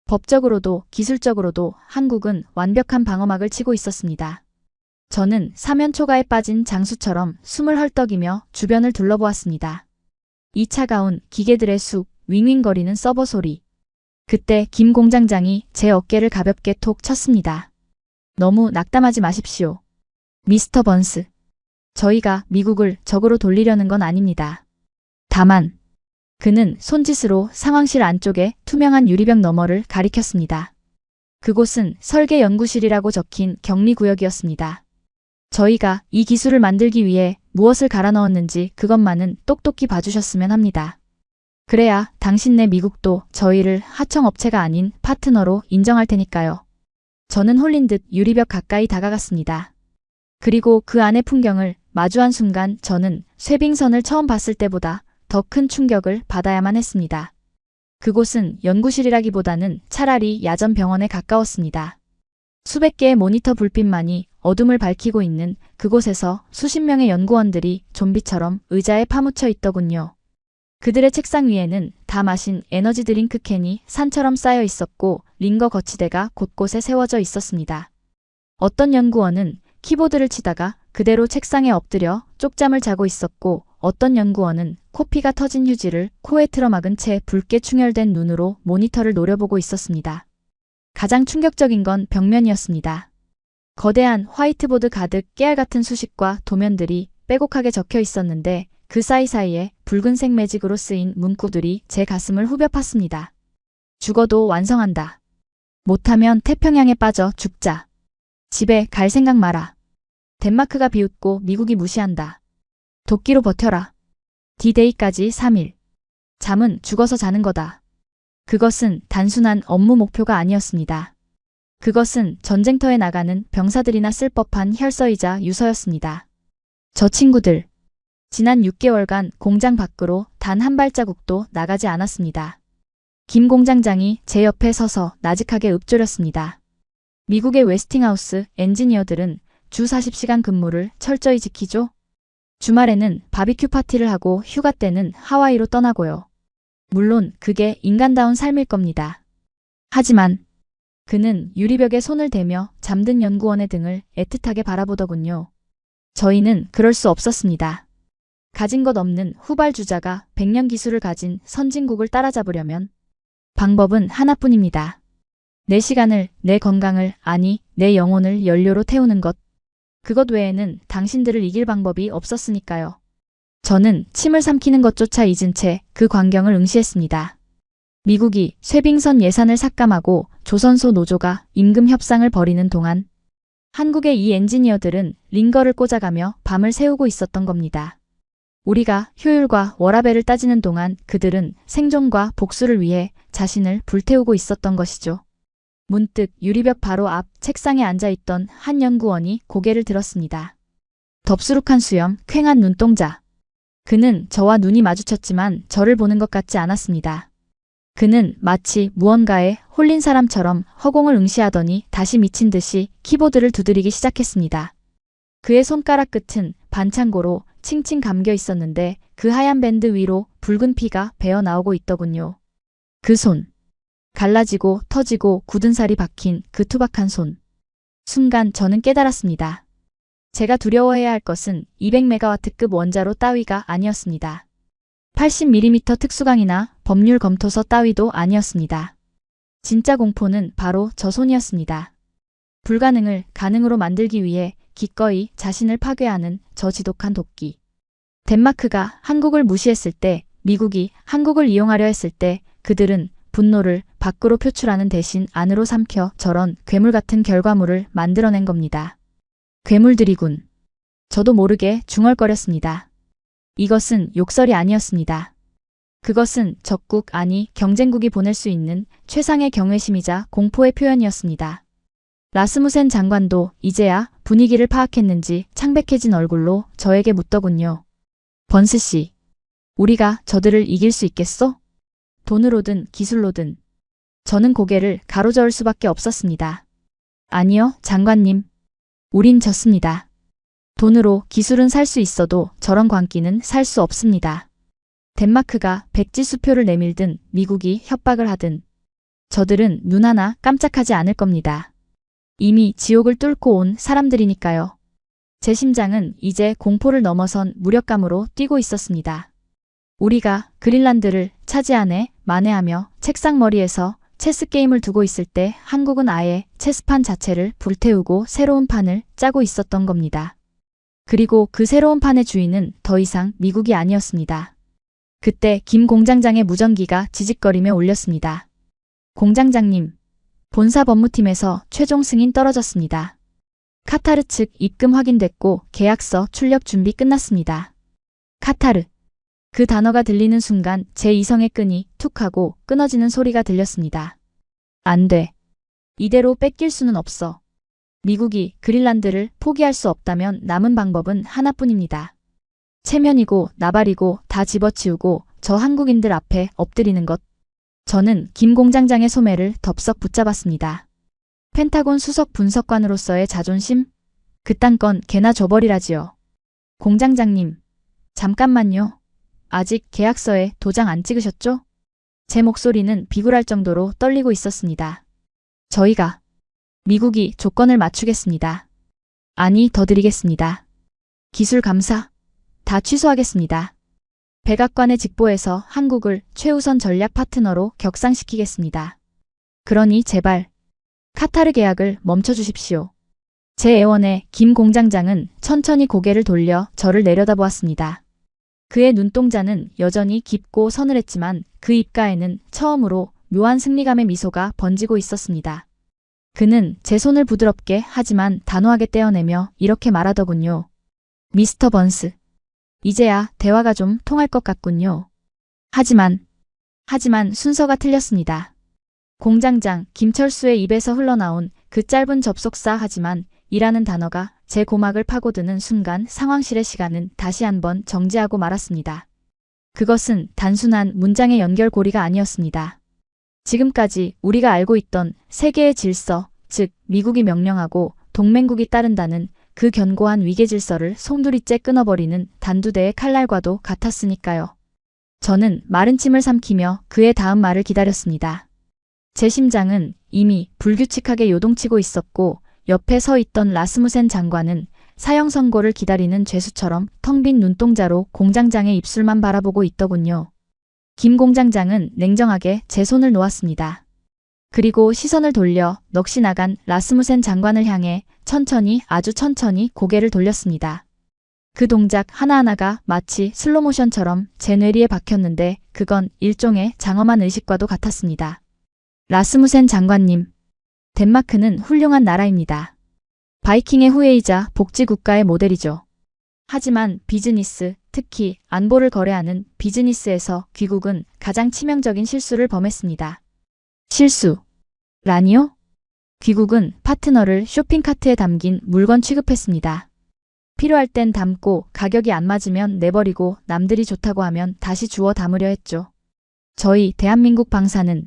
법적으로도 기술적으로도 한국은 완벽한 방어막을 치고 있었습니다. 저는 사면초가에 빠진 장수처럼 숨을 헐떡이며 주변을 둘러보았습니다. 이 차가운 기계들의 숲, 윙윙거리는 서버 소리. 그때 김 공장장이 제 어깨를 가볍게 톡 쳤습니다. 너무 낙담하지 마십시오. 미스터 번스. 저희가 미국을 적으로 돌리려는 건 아닙니다. 다만 그는 손짓으로 상황실 안쪽에 투명한 유리벽 너머를 가리켰습니다. 그곳은 설계 연구실이라고 적힌 격리구역이었습니다. 저희가 이 기술을 만들기 위해 무엇을 갈아 넣었는지 그것만은 똑똑히 봐주셨으면 합니다. 그래야 당신네 미국도 저희를 하청업체가 아닌 파트너로 인정할 테니까요. 저는 홀린 듯 유리벽 가까이 다가갔습니다. 그리고 그 안의 풍경을 마주한 순간 저는 쇠빙선을 처음 봤을 때보다 더 큰 충격을 받아야만 했습니다. 그곳은 연구실이라기보다는 차라리 야전 병원에 가까웠습니다. 수백 개의 모니터 불빛만이 어둠을 밝히고 있는 그곳에서 수십 명의 연구원들이 좀비처럼 의자에 파묻혀 있더군요. 그들의 책상 위에는 다 마신 에너지 드링크 캔이 산처럼 쌓여 있었고 링거 거치대가 곳곳에 세워져 있었습니다. 어떤 연구원은 키보드를 치다가 그대로 책상에 엎드려 쪽잠을 자고 있었고 어떤 연구원은 코피가 터진 휴지를 코에 틀어막은 채 붉게 충혈된 눈으로 모니터를 노려보고 있었습니다. 가장 충격적인 건 벽면이었습니다. 거대한 화이트보드 가득 깨알 같은 수식과 도면들이 빼곡하게 적혀 있었는데 그 사이사이에 붉은색 매직으로 쓰인 문구들이 제 가슴을 후벼 팠습니다. 죽어도 완성한다. 못하면 태평양에 빠져 죽자. 집에 갈 생각 마라. 덴마크가 비웃고 미국이 무시한다. 도끼로 버텨라. D-Day까지 3일. 잠은 죽어서 자는 거다. 그것은 단순한 업무 목표가 아니었습니다. 그것은 전쟁터에 나가는 병사들이나 쓸 법한 혈서이자 유서였습니다. 저 친구들. 지난 6개월간 공장 밖으로 단 한 발자국도 나가지 않았습니다. 김 공장장이 제 옆에 서서 나직하게 읊조렸습니다. 미국의 웨스팅하우스 엔지니어들은 주 40시간 근무를 철저히 지키죠. 주말에는 바비큐 파티를 하고 휴가 때는 하와이로 떠나고요. 물론 그게 인간다운 삶일 겁니다. 하지만 그는 유리벽에 손을 대며 잠든 연구원의 등을 애틋하게 바라보더군요. 저희는 그럴 수 없었습니다. 가진 것 없는 후발주자가 100년 기술을 가진 선진국을 따라잡으려면 방법은 하나뿐입니다. 내 시간을, 내 건강을, 아니, 내 영혼을 연료로 태우는 것. 그것 외에는 당신들을 이길 방법이 없었으니까요. 저는 침을 삼키는 것조차 잊은 채 그 광경을 응시했습니다. 미국이 쇠빙선 예산을 삭감하고 조선소 노조가 임금 협상을 벌이는 동안 한국의 이 엔지니어들은 링거를 꽂아가며 밤을 새우고 있었던 겁니다. 우리가 효율과 워라밸을 따지는 동안 그들은 생존과 복수를 위해 자신을 불태우고 있었던 것이죠. 문득 유리벽 바로 앞 책상에 앉아있던 한 연구원이 고개를 들었습니다. 덥수룩한 수염, 퀭한 눈동자. 그는 저와 눈이 마주쳤지만 저를 보는 것 같지 않았습니다. 그는 마치 무언가에 홀린 사람처럼 허공을 응시하더니 다시 미친 듯이 키보드를 두드리기 시작했습니다. 그의 손가락 끝은 반창고로 칭칭 감겨 있었는데 그 하얀 밴드 위로 붉은 피가 배어 나오고 있더군요. 그 손. 갈라지고 터지고 굳은 살이 박힌 그 투박한 손. 순간 저는 깨달았습니다. 제가 두려워해야 할 것은 200메가와트급 원자로 따위가 아니었습니다. 80mm 특수강이나 법률 검토서 따위도 아니었습니다. 진짜 공포는 바로 저 손이었습니다. 불가능을 가능으로 만들기 위해 기꺼이 자신을 파괴하는 저 지독한 도끼. 덴마크가 한국을 무시했을 때, 미국이 한국을 이용하려 했을 때 그들은 분노를 밖으로 표출하는 대신 안으로 삼켜 저런 괴물 같은 결과물을 만들어낸 겁니다. 괴물들이군. 저도 모르게 중얼거렸습니다. 이것은 욕설이 아니었습니다. 그것은 적국 아니 경쟁국이 보낼 수 있는 최상의 경외심이자 공포의 표현이었습니다. 라스무센 장관도 이제야 분위기를 파악했는지 창백해진 얼굴로 저에게 묻더군요. 번스 씨, 우리가 저들을 이길 수 있겠소? 돈으로든 기술로든. 저는 고개를 가로저을 수밖에 없었습니다. 아니요, 장관님. 우린 졌습니다. 돈으로 기술은 살 수 있어도 저런 광기는 살 수 없습니다. 덴마크가 백지수표를 내밀든 미국이 협박을 하든 저들은 눈 하나 깜짝하지 않을 겁니다. 이미 지옥을 뚫고 온 사람들이니까요. 제 심장은 이제 공포를 넘어선 무력감으로 뛰고 있었습니다. 우리가 그린란드를 차지하네 만회하며 책상 머리에서 체스 게임을 두고 있을 때 한국은 아예 체스판 자체를 불태우고 새로운 판을 짜고 있었던 겁니다. 그리고 그 새로운 판의 주인은 더 이상 미국이 아니었습니다. 그때 김 공장장의 무전기가 지직거리며 울렸습니다. 공장장님, 본사 법무팀에서 최종 승인 떨어졌습니다. 카타르 측 입금 확인됐고 계약서 출력 준비 끝났습니다. 카타르. 그 단어가 들리는 순간 제 이성의 끈이 툭 하고 끊어지는 소리가 들렸습니다. 안 돼. 이대로 뺏길 수는 없어. 미국이 그린란드를 포기할 수 없다면 남은 방법은 하나뿐입니다. 체면이고 나발이고 다 집어치우고 저 한국인들 앞에 엎드리는 것. 저는 김 공장장의 소매를 덥석 붙잡았습니다. 펜타곤 수석 분석관으로서의 자존심? 그딴 건 개나 줘버리라지요. 공장장님, 잠깐만요. 아직 계약서에 도장 안 찍으셨죠? 제 목소리는 비굴할 정도로 떨리고 있었습니다. 저희가 미국이 조건을 맞추겠습니다. 아니, 더 드리겠습니다. 기술 감사 다 취소하겠습니다. 백악관의 직보에서 한국을 최우선 전략 파트너로 격상시키겠습니다. 그러니 제발 카타르 계약을 멈춰주십시오. 제 애원에 김 공장장은 천천히 고개를 돌려 저를 내려다보았습니다. 그의 눈동자는 여전히 깊고 서늘했지만 그 입가에는 처음으로 묘한 승리감의 미소가 번지고 있었습니다. 그는 제 손을 부드럽게 하지만 단호하게 떼어내며 이렇게 말하더군요. 미스터 번스. 이제야 대화가 좀 통할 것 같군요. 하지만 순서가 틀렸습니다. 공장장 김철수의 입에서 흘러나온 그 짧은 접속사 하지만 이라는 단어가 제 고막을 파고드는 순간 상황실의 시간은 다시 한번 정지하고 말았습니다. 그것은 단순한 문장의 연결고리가 아니었습니다. 지금까지 우리가 알고 있던 세계의 질서, 즉 미국이 명령하고 동맹국이 따른다는 그 견고한 위계 질서를 송두리째 끊어버리는 단두대의 칼날과도 같았으니까요. 저는 마른 침을 삼키며 그의 다음 말을 기다렸습니다. 제 심장은 이미 불규칙하게 요동치고 있었고 옆에 서 있던 라스무센 장관은 사형 선고를 기다리는 죄수처럼 텅 빈 눈동자로 공장장의 입술만 바라보고 있더군요. 김 공장장은 냉정하게 제 손을 놓았습니다. 그리고 시선을 돌려 넋이 나간 라스무센 장관을 향해 천천히 아주 천천히 고개를 돌렸습니다. 그 동작 하나하나가 마치 슬로모션처럼 제 뇌리에 박혔는데 그건 일종의 장엄한 의식과도 같았습니다. 라스무센 장관님, 덴마크는 훌륭한 나라입니다. 바이킹의 후예이자 복지국가의 모델이죠. 하지만 비즈니스, 특히 안보를 거래하는 비즈니스에서 귀국은 가장 치명적인 실수를 범했습니다. 실수라니요? 귀국은 파트너를 쇼핑카트에 담긴 물건 취급했습니다. 필요할 땐 담고 가격이 안 맞으면 내버리고 남들이 좋다고 하면 다시 주워 담으려 했죠. 저희 대한민국 방사는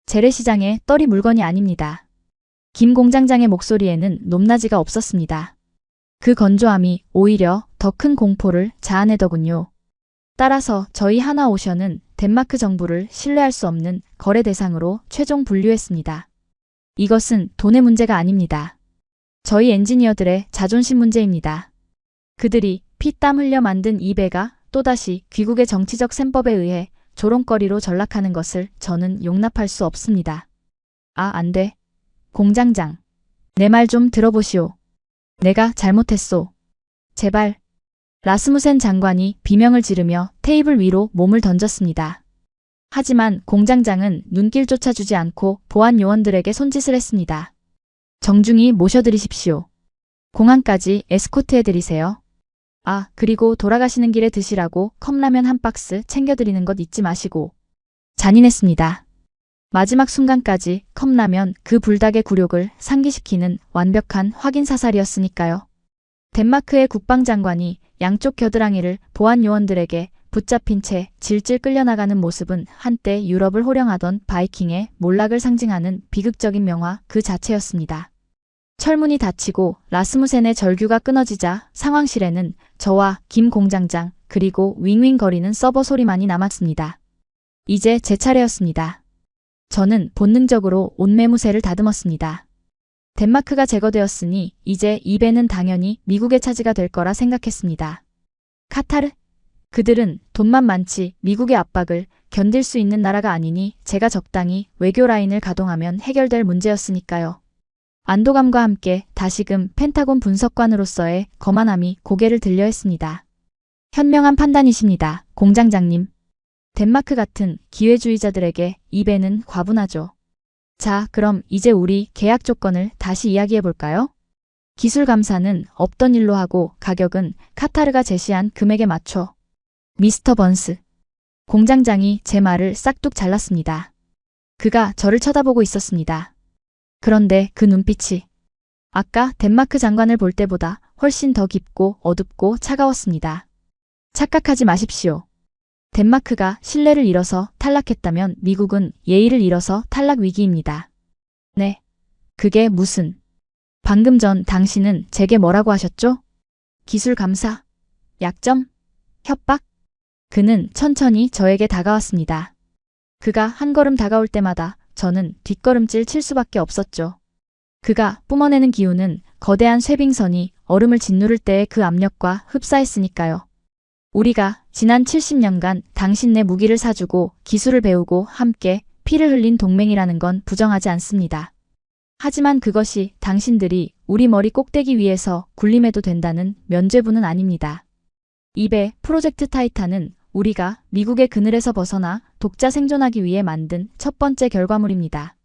재래시장의 떨이 물건이 아닙니다. 김 공장장의 목소리에는 높낮이가 없었습니다. 그 건조함이 오히려 더 큰 공포를 자아내더군요. 따라서 저희 하나오션은 덴마크 정부를 신뢰할 수 없는 거래 대상으로 최종 분류했습니다. 이것은 돈의 문제가 아닙니다. 저희 엔지니어들의 자존심 문제입니다. 그들이 피땀 흘려 만든 이 배가 또다시 귀국의 정치적 셈법에 의해 조롱거리로 전락하는 것을 저는 용납할 수 없습니다. 아, 안 돼. 공장장. 내 말 좀 들어보시오. 내가 잘못했소. 제발. 라스무센 장관이 비명을 지르며 테이블 위로 몸을 던졌습니다. 하지만 공장장은 눈길조차 주지 않고 보안 요원들에게 손짓을 했습니다. 정중히 모셔드리십시오. 공항까지 에스코트해드리세요. 아, 그리고 돌아가시는 길에 드시라고 컵라면 한 박스 챙겨드리는 것 잊지 마시고. 잔인했습니다. 마지막 순간까지 컵라면 그 불닭의 굴욕을 상기시키는 완벽한 확인 사살이었으니까요. 덴마크의 국방장관이 양쪽 겨드랑이를 보안 요원들에게 붙잡힌 채 질질 끌려나가는 모습은 한때 유럽을 호령하던 바이킹의 몰락을 상징하는 비극적인 명화 그 자체였습니다. 철문이 닫히고 라스무센의 절규가 끊어지자 상황실에는 저와 김 공장장 그리고 윙윙거리는 서버 소리만이 남았습니다. 이제 제 차례였습니다. 저는 본능적으로 옷매무새를 다듬었습니다. 덴마크가 제거되었으니 이제 이 배는 당연히 미국의 차지가 될 거라 생각했습니다. 카타르? 그들은 돈만 많지 미국의 압박을 견딜 수 있는 나라가 아니니 제가 적당히 외교 라인을 가동하면 해결될 문제였으니까요. 안도감과 함께 다시금 펜타곤 분석관으로서의 거만함이 고개를 들려 했습니다. 현명한 판단이십니다, 공장장님. 덴마크 같은 기회주의자들에게 이 배는 과분하죠. 자, 그럼 이제 우리 계약 조건을 다시 이야기해볼까요? 기술 감사는 없던 일로 하고 가격은 카타르가 제시한 금액에 맞춰. 미스터 번스. 공장장이 제 말을 싹둑 잘랐습니다. 그가 저를 쳐다보고 있었습니다. 그런데 그 눈빛이 아까 덴마크 장관을 볼 때보다 훨씬 더 깊고 어둡고 차가웠습니다. 착각하지 마십시오. 덴마크가 신뢰를 잃어서 탈락했다면 미국은 예의를 잃어서 탈락 위기입니다. 네. 그게 무슨... 방금 전 당신은 제게 뭐라고 하셨죠? 기술 감사? 약점? 협박? 그는 천천히 저에게 다가왔습니다. 그가 한 걸음 다가올 때마다 저는 뒷걸음질 칠 수밖에 없었죠. 그가 뿜어내는 기운은 거대한 쇠빙선이 얼음을 짓누를 때의 그 압력과 흡사했으니까요. 우리가 지난 70년간 당신네 무기를 사주고 기술을 배우고 함께 피를 흘린 동맹이라는 건 부정하지 않습니다. 하지만 그것이 당신들이 우리 머리 꼭대기 위에서 군림해도 된다는 면죄부는 아닙니다. 이 배 프로젝트 타이탄은 우리가 미국의 그늘에서 벗어나 독자 생존하기 위해 만든 첫 번째 결과물입니다.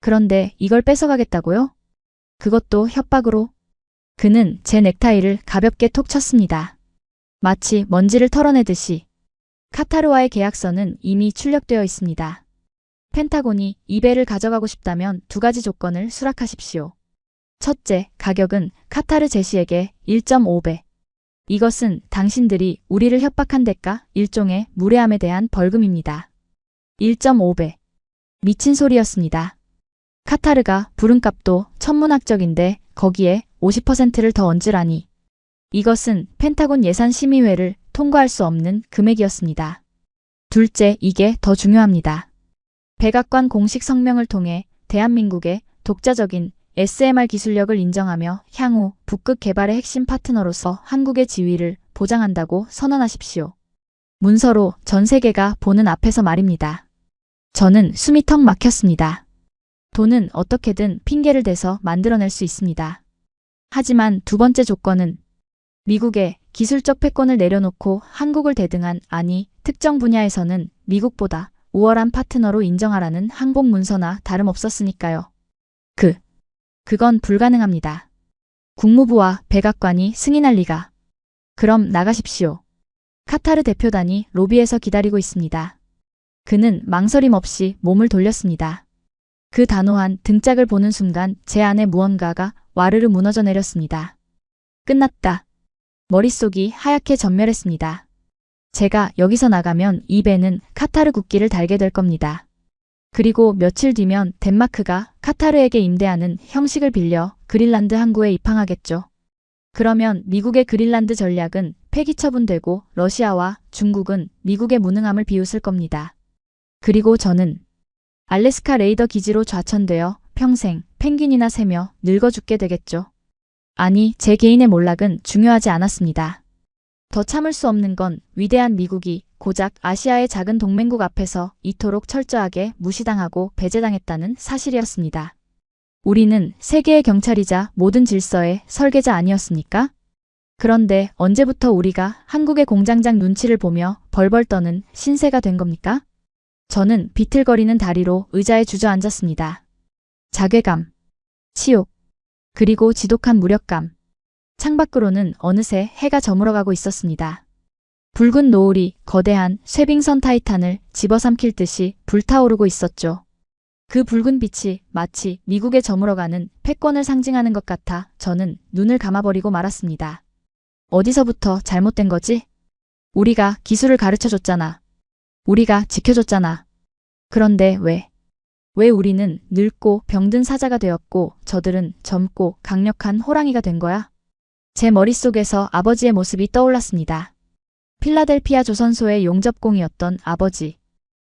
그런데 이걸 뺏어가겠다고요? 그것도 협박으로? 그는 제 넥타이를 가볍게 톡 쳤습니다. 마치 먼지를 털어내듯이. 카타르와의 계약서는 이미 출력되어 있습니다. 펜타곤이 이 배를 가져가고 싶다면 두 가지 조건을 수락하십시오. 첫째, 가격은 카타르 제시에게 1.5배. 이것은 당신들이 우리를 협박한 대가, 일종의 무례함에 대한 벌금입니다. 1.5배. 미친 소리였습니다. 카타르가 부른 값도 천문학적인데 거기에 50%를 더 얹으라니. 이것은 펜타곤 예산심의회를 통과할 수 없는 금액이었습니다. 둘째, 이게 더 중요합니다. 백악관 공식 성명을 통해 대한민국의 독자적인 SMR 기술력을 인정하며 향후 북극 개발의 핵심 파트너로서 한국의 지위를 보장한다고 선언하십시오. 문서로 전 세계가 보는 앞에서 말입니다. 저는 숨이 턱 막혔습니다. 돈은 어떻게든 핑계를 대서 만들어낼 수 있습니다. 하지만 두 번째 조건은 미국의 기술적 패권을 내려놓고 한국을 대등한, 아니 특정 분야에서는 미국보다 우월한 파트너로 인정하라는 항복 문서나 다름없었으니까요. 그건 불가능합니다. 국무부와 백악관이 승인할 리가. 그럼 나가십시오. 카타르 대표단이 로비에서 기다리고 있습니다. 그는 망설임 없이 몸을 돌렸습니다. 그 단호한 등짝을 보는 순간 제 안에 무언가가 와르르 무너져 내렸습니다. 끝났다. 머릿속이 하얗게 전멸했습니다. 제가 여기서 나가면 이 배는 카타르 국기를 달게 될 겁니다. 그리고 며칠 뒤면 덴마크가 카타르에게 임대하는 형식을 빌려 그린란드 항구에 입항하겠죠. 그러면 미국의 그린란드 전략은 폐기 처분되고 러시아와 중국은 미국의 무능함을 비웃을 겁니다. 그리고 저는 알래스카 레이더 기지로 좌천되어 평생 펭귄이나 새며 늙어 죽게 되겠죠. 아니, 제 개인의 몰락은 중요하지 않았습니다. 더 참을 수 없는 건 위대한 미국이 고작 아시아의 작은 동맹국 앞에서 이토록 철저하게 무시당하고 배제당했다는 사실이었습니다. 우리는 세계의 경찰이자 모든 질서의 설계자 아니었습니까? 그런데 언제부터 우리가 한국의 공장장 눈치를 보며 벌벌 떠는 신세가 된 겁니까? 저는 비틀거리는 다리로 의자에 주저앉았습니다. 자괴감, 치욕, 그리고 지독한 무력감. 창밖으로는 어느새 해가 저물어가고 있었습니다. 붉은 노을이 거대한 쇠빙선 타이탄을 집어삼킬 듯이 불타오르고 있었죠. 그 붉은 빛이 마치 미국에 저물어가는 패권을 상징하는 것 같아 저는 눈을 감아버리고 말았습니다. 어디서부터 잘못된 거지? 우리가 기술을 가르쳐줬잖아. 우리가 지켜줬잖아. 그런데 왜 우리는 늙고 병든 사자가 되었고 저들은 젊고 강력한 호랑이가 된 거야? 제 머릿속에서 아버지의 모습이 떠올랐습니다. 필라델피아 조선소의 용접공이었던 아버지.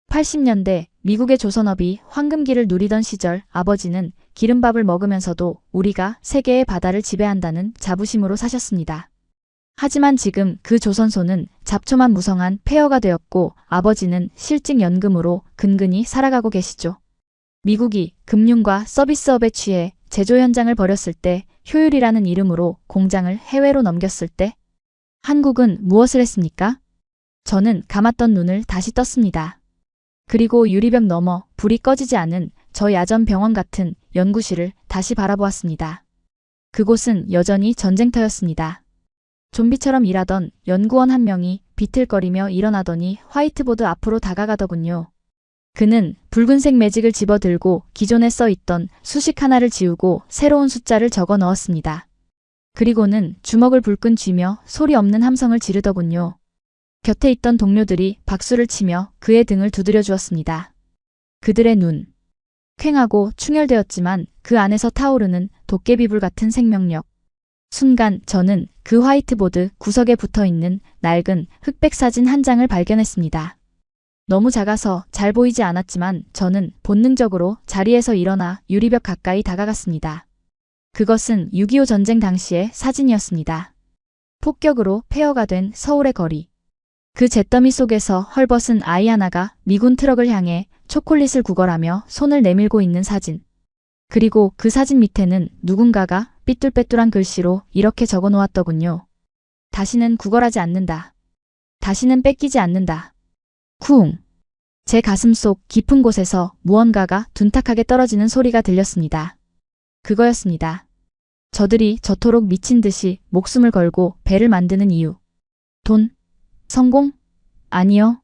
80년대 미국의 조선업이 황금기를 누리던 시절 아버지는 기름밥을 먹으면서도 우리가 세계의 바다를 지배한다는 자부심으로 사셨습니다. 하지만 지금 그 조선소는 잡초만 무성한 폐허가 되었고 아버지는 실직연금으로 근근히 살아가고 계시죠. 미국이 금융과 서비스업에 취해 제조 현장을 버렸을 때, 효율이라는 이름으로 공장을 해외로 넘겼을 때 한국은 무엇을 했습니까? 저는 감았던 눈을 다시 떴습니다. 그리고 유리벽 너머 불이 꺼지지 않은 저 야전 병원 같은 연구실을 다시 바라보았습니다. 그곳은 여전히 전쟁터였습니다. 좀비처럼 일하던 연구원 한 명이 비틀거리며 일어나더니 화이트보드 앞으로 다가가더군요. 그는 붉은색 매직을 집어들고 기존에 써있던 수식 하나를 지우고 새로운 숫자를 적어 넣었습니다. 그리고는 주먹을 불끈 쥐며 소리 없는 함성을 지르더군요. 곁에 있던 동료들이 박수를 치며 그의 등을 두드려 주었습니다. 그들의 눈. 퀭하고 충혈되었지만 그 안에서 타오르는 도깨비불 같은 생명력. 순간 저는 그 화이트보드 구석에 붙어있는 낡은 흑백 사진 한 장을 발견했습니다. 너무 작아서 잘 보이지 않았지만 저는 본능적으로 자리에서 일어나 유리벽 가까이 다가갔습니다. 그것은 6.25 전쟁 당시의 사진이었습니다. 폭격으로 폐허가 된 서울의 거리. 그 잿더미 속에서 헐벗은 아이 하나가 미군 트럭을 향해 초콜릿을 구걸하며 손을 내밀고 있는 사진. 그리고 그 사진 밑에는 누군가가 삐뚤빼뚤한 글씨로 이렇게 적어 놓았더군요. 다시는 구걸하지 않는다. 다시는 뺏기지 않는다. 쿵. 제 가슴속 깊은 곳에서 무언가가 둔탁하게 떨어지는 소리가 들렸습니다. 그거였습니다. 저들이 저토록 미친 듯이 목숨을 걸고 배를 만드는 이유. 돈? 성공? 아니요.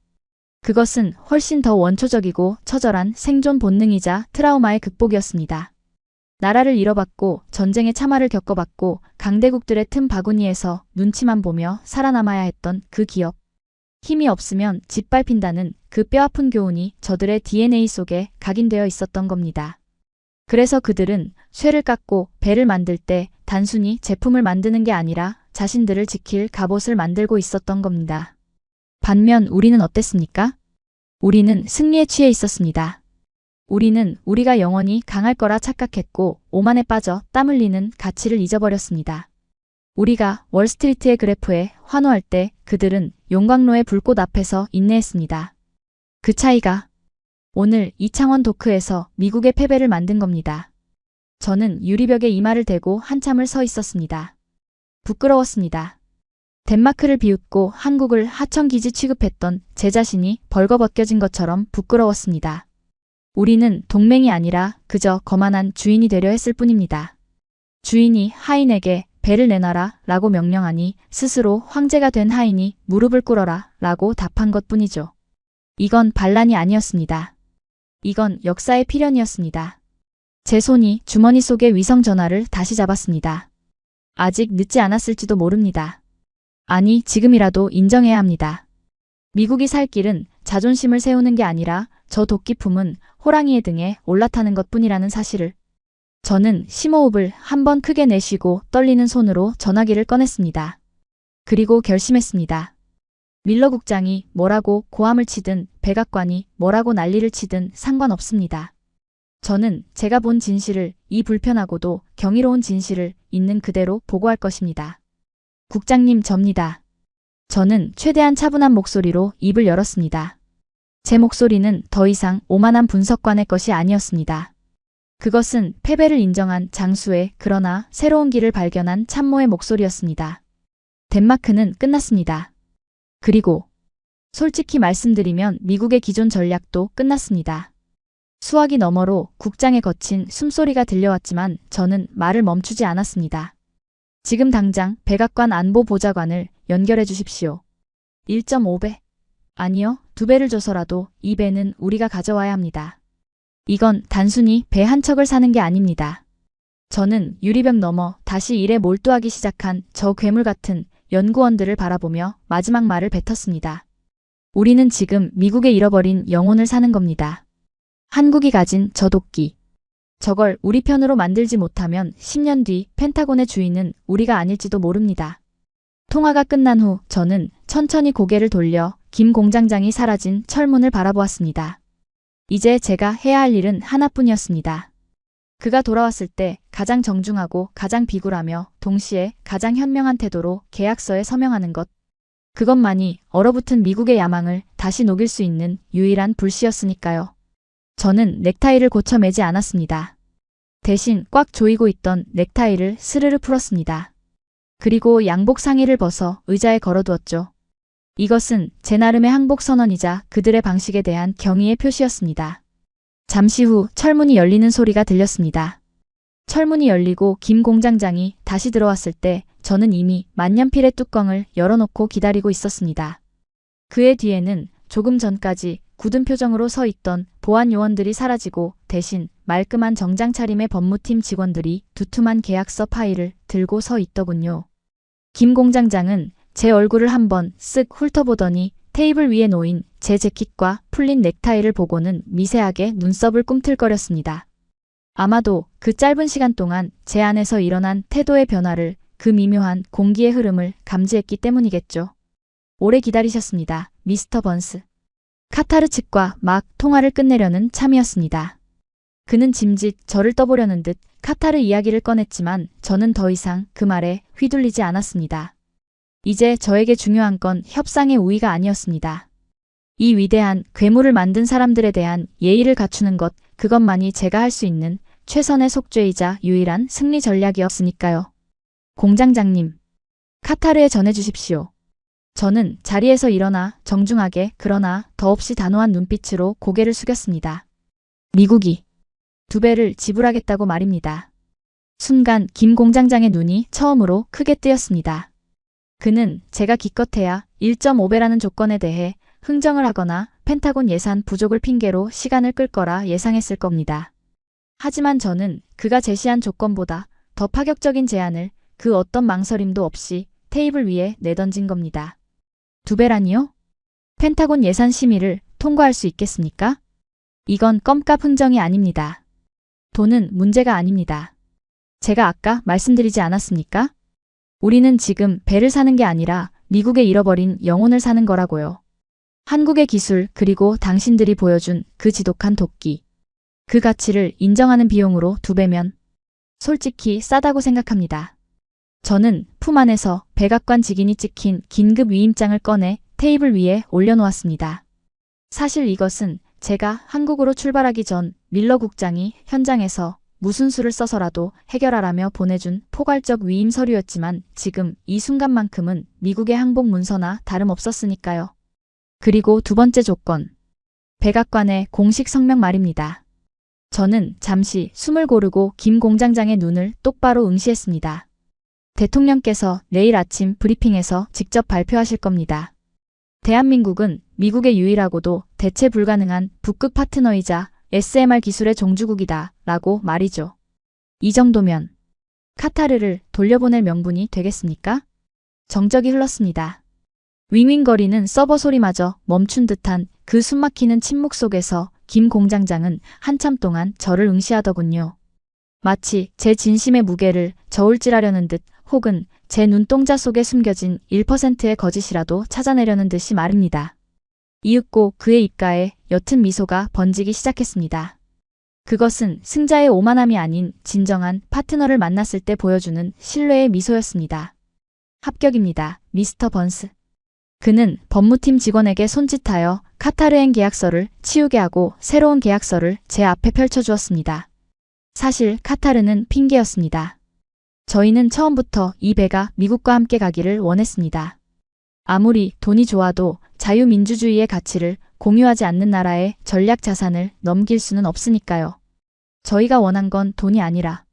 그것은 훨씬 더 원초적이고 처절한 생존 본능이자 트라우마의 극복이었습니다. 나라를 잃어봤고 전쟁의 참화를 겪어봤고 강대국들의 틈 바구니에서 눈치만 보며 살아남아야 했던 그 기업. 힘이 없으면 짓밟힌다는 그 뼈아픈 교훈이 저들의 DNA 속에 각인되어 있었던 겁니다. 그래서 그들은 쇠를 깎고 배를 만들 때 단순히 제품을 만드는 게 아니라 자신들을 지킬 갑옷을 만들고 있었던 겁니다. 반면 우리는 어땠습니까? 우리는 승리에 취해 있었습니다. 우리는 우리가 영원히 강할 거라 착각했고 오만에 빠져 땀 흘리는 가치를 잊어버렸습니다. 우리가 월스트리트의 그래프에 환호할 때 그들은 용광로의 불꽃 앞에서 인내했습니다. 그 차이가 오늘 이창원 도크에서 미국의 패배를 만든 겁니다. 저는 유리벽에 이마를 대고 한참을 서 있었습니다. 부끄러웠습니다. 덴마크를 비웃고 한국을 하청기지 취급했던 제 자신이 벌거벗겨진 것처럼 부끄러웠습니다. 우리는 동맹이 아니라 그저 거만한 주인이 되려 했을 뿐입니다. 주인이 하인에게 배를 내놔라 라고 명령하니 스스로 황제가 된 하인이 무릎을 꿇어라 라고 답한 것뿐이죠. 이건 반란이 아니었습니다. 이건 역사의 필연이었습니다. 제 손이 주머니 속의 위성전화를 다시 잡았습니다. 아직 늦지 않았을지도 모릅니다. 아니, 지금이라도 인정해야 합니다. 미국이 살 길은 자존심을 세우는 게 아니라 저 도끼품은 호랑이의 등에 올라타는 것뿐이라는 사실을. 저는 심호흡을 한번 크게 내쉬고 떨리는 손으로 전화기를 꺼냈습니다. 그리고 결심했습니다. 밀러 국장이 뭐라고 고함을 치든 백악관이 뭐라고 난리를 치든 상관없습니다. 저는 제가 본 진실을, 이 불편하고도 경이로운 진실을 있는 그대로 보고할 것입니다. 국장님, 접니다. 저는 최대한 차분한 목소리로 입을 열었습니다. 제 목소리는 더 이상 오만한 분석관의 것이 아니었습니다. 그것은 패배를 인정한 장수의, 그러나 새로운 길을 발견한 참모의 목소리였습니다. 덴마크는 끝났습니다. 그리고 솔직히 말씀드리면 미국의 기존 전략도 끝났습니다. 수화기 너머로 국장의 거친 숨소리가 들려왔지만 저는 말을 멈추지 않았습니다. 지금 당장 백악관 안보보좌관을 연결해 주십시오. 1.5배? 아니요, 2배를 줘서라도 이 배는 우리가 가져와야 합니다. 이건 단순히 배 한 척을 사는 게 아닙니다. 저는 유리벽 너머 다시 일에 몰두하기 시작한 저 괴물 같은 연구원들을 바라보며 마지막 말을 뱉었습니다. 우리는 지금 미국의 잃어버린 영혼을 사는 겁니다. 한국이 가진 저 도끼. 저걸 우리 편으로 만들지 못하면 10년 뒤 펜타곤의 주인은 우리가 아닐지도 모릅니다. 통화가 끝난 후 저는 천천히 고개를 돌려 김 공장장이 사라진 철문을 바라보았습니다. 이제 제가 해야 할 일은 하나뿐이었습니다. 그가 돌아왔을 때 가장 정중하고 가장 비굴하며 동시에 가장 현명한 태도로 계약서에 서명하는 것. 그것만이 얼어붙은 미국의 야망을 다시 녹일 수 있는 유일한 불씨였으니까요. 저는 넥타이를 고쳐 매지 않았습니다. 대신 꽉 조이고 있던 넥타이를 스르르 풀었습니다. 그리고 양복 상의를 벗어 의자에 걸어두었죠. 이것은 제 나름의 항복 선언이자 그들의 방식에 대한 경의의 표시였습니다. 잠시 후 철문이 열리는 소리가 들렸습니다. 철문이 열리고 김 공장장이 다시 들어왔을 때 저는 이미 만년필의 뚜껑을 열어놓고 기다리고 있었습니다. 그의 뒤에는 조금 전까지 굳은 표정으로 서 있던 보안 요원들이 사라지고 대신 말끔한 정장 차림의 법무팀 직원들이 두툼한 계약서 파일을 들고 서 있더군요. 김 공장장은 제 얼굴을 한번 쓱 훑어보더니 테이블 위에 놓인 제 재킷과 풀린 넥타이를 보고는 미세하게 눈썹을 꿈틀거렸습니다. 아마도 그 짧은 시간 동안 제 안에서 일어난 태도의 변화를, 그 미묘한 공기의 흐름을 감지했기 때문이겠죠. 오래 기다리셨습니다, 미스터 번스. 카타르 측과 막 통화를 끝내려는 참이었습니다. 그는 짐짓 저를 떠보려는 듯 카타르 이야기를 꺼냈지만 저는 더 이상 그 말에 휘둘리지 않았습니다. 이제 저에게 중요한 건 협상의 우위가 아니었습니다. 이 위대한 괴물을 만든 사람들에 대한 예의를 갖추는 것, 그것만이 제가 할 수 있는 최선의 속죄이자 유일한 승리 전략이었으니까요. 공장장님, 카타르에 전해주십시오. 저는 자리에서 일어나 정중하게 그러나 더없이 단호한 눈빛으로 고개를 숙였습니다. 미국이 2배를 지불하겠다고 말입니다. 순간 김 공장장의 눈이 처음으로 크게 뜨였습니다. 그는 제가 기껏해야 1.5배라는 조건에 대해 흥정을 하거나 펜타곤 예산 부족을 핑계로 시간을 끌 거라 예상했을 겁니다. 하지만 저는 그가 제시한 조건보다 더 파격적인 제안을 그 어떤 망설임도 없이 테이블 위에 내던진 겁니다. 2배라니요? 펜타곤 예산 심의를 통과할 수 있겠습니까? 이건 껌값 흥정이 아닙니다. 돈은 문제가 아닙니다. 제가 아까 말씀드리지 않았습니까? 우리는 지금 배를 사는 게 아니라 미국의 잃어버린 영혼을 사는 거라고요. 한국의 기술 그리고 당신들이 보여준 그 지독한 도끼. 그 가치를 인정하는 비용으로 2배면 솔직히 싸다고 생각합니다. 저는 품 안에서 백악관 직인이 찍힌 긴급 위임장을 꺼내 테이블 위에 올려놓았습니다. 사실 이것은 제가 한국으로 출발하기 전 밀러 국장이 현장에서 무슨 수를 써서라도 해결하라며 보내준 포괄적 위임 서류였지만 지금 이 순간만큼은 미국의 항복 문서나 다름없었으니까요. 그리고 2번째 조건. 백악관의 공식 성명 말입니다. 저는 잠시 숨을 고르고 김 공장장의 눈을 똑바로 응시했습니다. 대통령께서 내일 아침 브리핑에서 직접 발표하실 겁니다. 대한민국은 미국의 유일하고도 대체 불가능한 북극 파트너이자 SMR 기술의 종주국이다 라고 말이죠. 이 정도면 카타르를 돌려보낼 명분이 되겠습니까? 정적이 흘렀습니다. 윙윙거리는 서버 소리마저 멈춘 듯한 그 숨막히는 침묵 속에서 김 공장장은 한참 동안 저를 응시하더군요. 마치 제 진심의 무게를 저울질하려는 듯 혹은 제 눈동자 속에 숨겨진 1%의 거짓이라도 찾아내려는 듯이 말입니다. 이윽고 그의 입가에 옅은 미소가 번지기 시작했습니다. 그것은 승자의 오만함이 아닌 진정한 파트너를 만났을 때 보여주는 신뢰의 미소였습니다. 합격입니다, 미스터 번스. 그는 법무팀 직원에게 손짓하여 카타르행 계약서를 치우게 하고 새로운 계약서를 제 앞에 펼쳐주었습니다. 사실 카타르는 핑계였습니다. 저희는 처음부터 이 배가 미국과 함께 가기를 원했습니다. 아무리 돈이 좋아도 자유민주주의의 가치를 공유하지 않는 나라의 전략 자산을 넘길 수는 없으니까요. 저희가 원한 건 돈이 아니라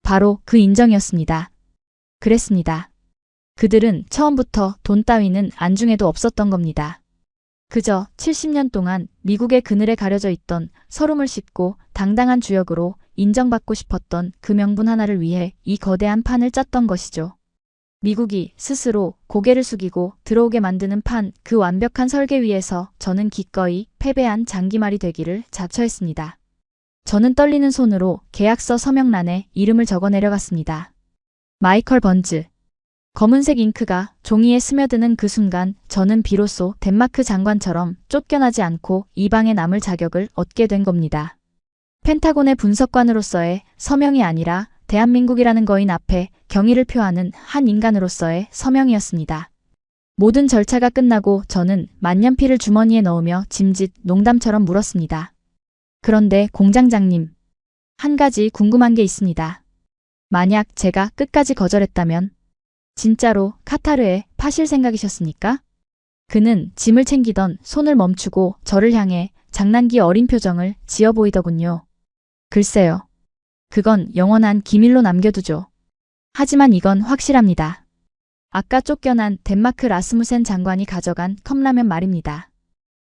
바로 그 인정이었습니다. 그랬습니다. 그들은 처음부터 돈 따위는 안중에도 없었던 겁니다. 그저 70년 동안 미국의 그늘에 가려져 있던 서름을 씹고 당당한 주역으로 인정받고 싶었던 그 명분 하나를 위해 이 거대한 판을 짰던 것이죠. 미국이 스스로 고개를 숙이고 들어오게 만드는 판, 그 완벽한 설계 위에서 저는 기꺼이 패배한 장기말이 되기를 자처했습니다. 저는 떨리는 손으로 계약서 서명란에 이름을 적어 내려갔습니다. 마이컬 번즈. 검은색 잉크가 종이에 스며드는 그 순간 저는 비로소 덴마크 장관처럼 쫓겨나지 않고 이 방에 남을 자격을 얻게 된 겁니다. 펜타곤의 분석관으로서의 서명이 아니라 대한민국이라는 거인 앞에 경의를 표하는 한 인간으로서의 서명이었습니다. 모든 절차가 끝나고 저는 만년필을 주머니에 넣으며 짐짓 농담처럼 물었습니다. 그런데 공장장님, 한 가지 궁금한 게 있습니다. 만약 제가 끝까지 거절했다면 진짜로 카타르에 파실 생각이셨습니까? 그는 짐을 챙기던 손을 멈추고 저를 향해 장난기 어린 표정을 지어 보이더군요. 글쎄요. 그건 영원한 기밀로 남겨두죠. 하지만 이건 확실합니다. 아까 쫓겨난 덴마크 라스무센 장관이 가져간 컵라면 말입니다.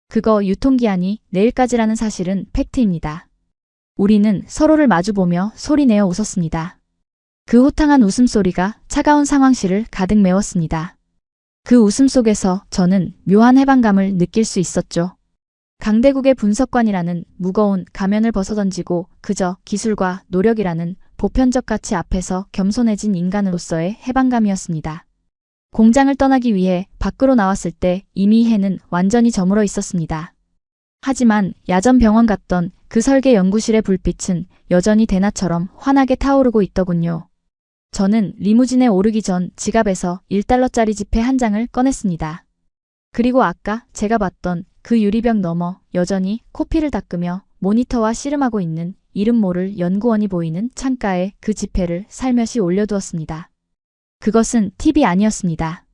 그거 유통기한이 내일까지라는 사실은 팩트입니다. 우리는 서로를 마주보며 소리내어 웃었습니다. 그 호탕한 웃음소리가 차가운 상황실을 가득 메웠습니다. 그 웃음 속에서 저는 묘한 해방감을 느낄 수 있었죠. 강대국의 분석관이라는 무거운 가면을 벗어던지고 그저 기술과 노력이라는 보편적 가치 앞에서 겸손해진 인간으로서의 해방감이었습니다. 공장을 떠나기 위해 밖으로 나왔을 때 이미 해는 완전히 저물어 있었습니다. 하지만 야전 병원 같던 그 설계 연구실의 불빛은 여전히 대낮처럼 환하게 타오르고 있더군요. 저는 리무진에 오르기 전 지갑에서 1달러짜리 지폐 한 장을 꺼냈습니다. 그리고 아까 제가 봤던 그 유리벽 너머 여전히 코피를 닦으며 모니터와 씨름하고 있는 이름 모를 연구원이 보이는 창가에 그 지폐를 살며시 올려두었습니다. 그것은 팁이 아니었습니다.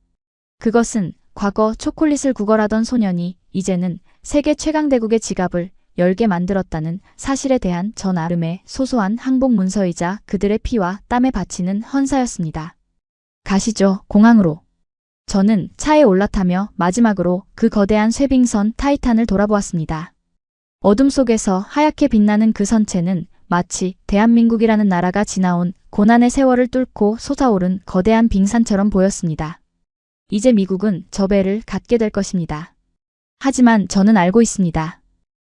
그것은 과거 초콜릿을 구걸하던 소년이 이제는 세계 최강대국의 지갑을 열게 만들었다는 사실에 대한 저 나름의 소소한 항복 문서이자 그들의 피와 땀에 바치는 헌사였습니다. 가시죠, 공항으로. 저는 차에 올라타며 마지막으로 그 거대한 쇠빙선 타이탄을 돌아보았습니다. 어둠 속에서 하얗게 빛나는 그 선체는 마치 대한민국이라는 나라가 지나온 고난의 세월을 뚫고 솟아오른 거대한 빙산처럼 보였습니다. 이제 미국은 저 배를 갖게 될 것입니다. 하지만 저는 알고 있습니다.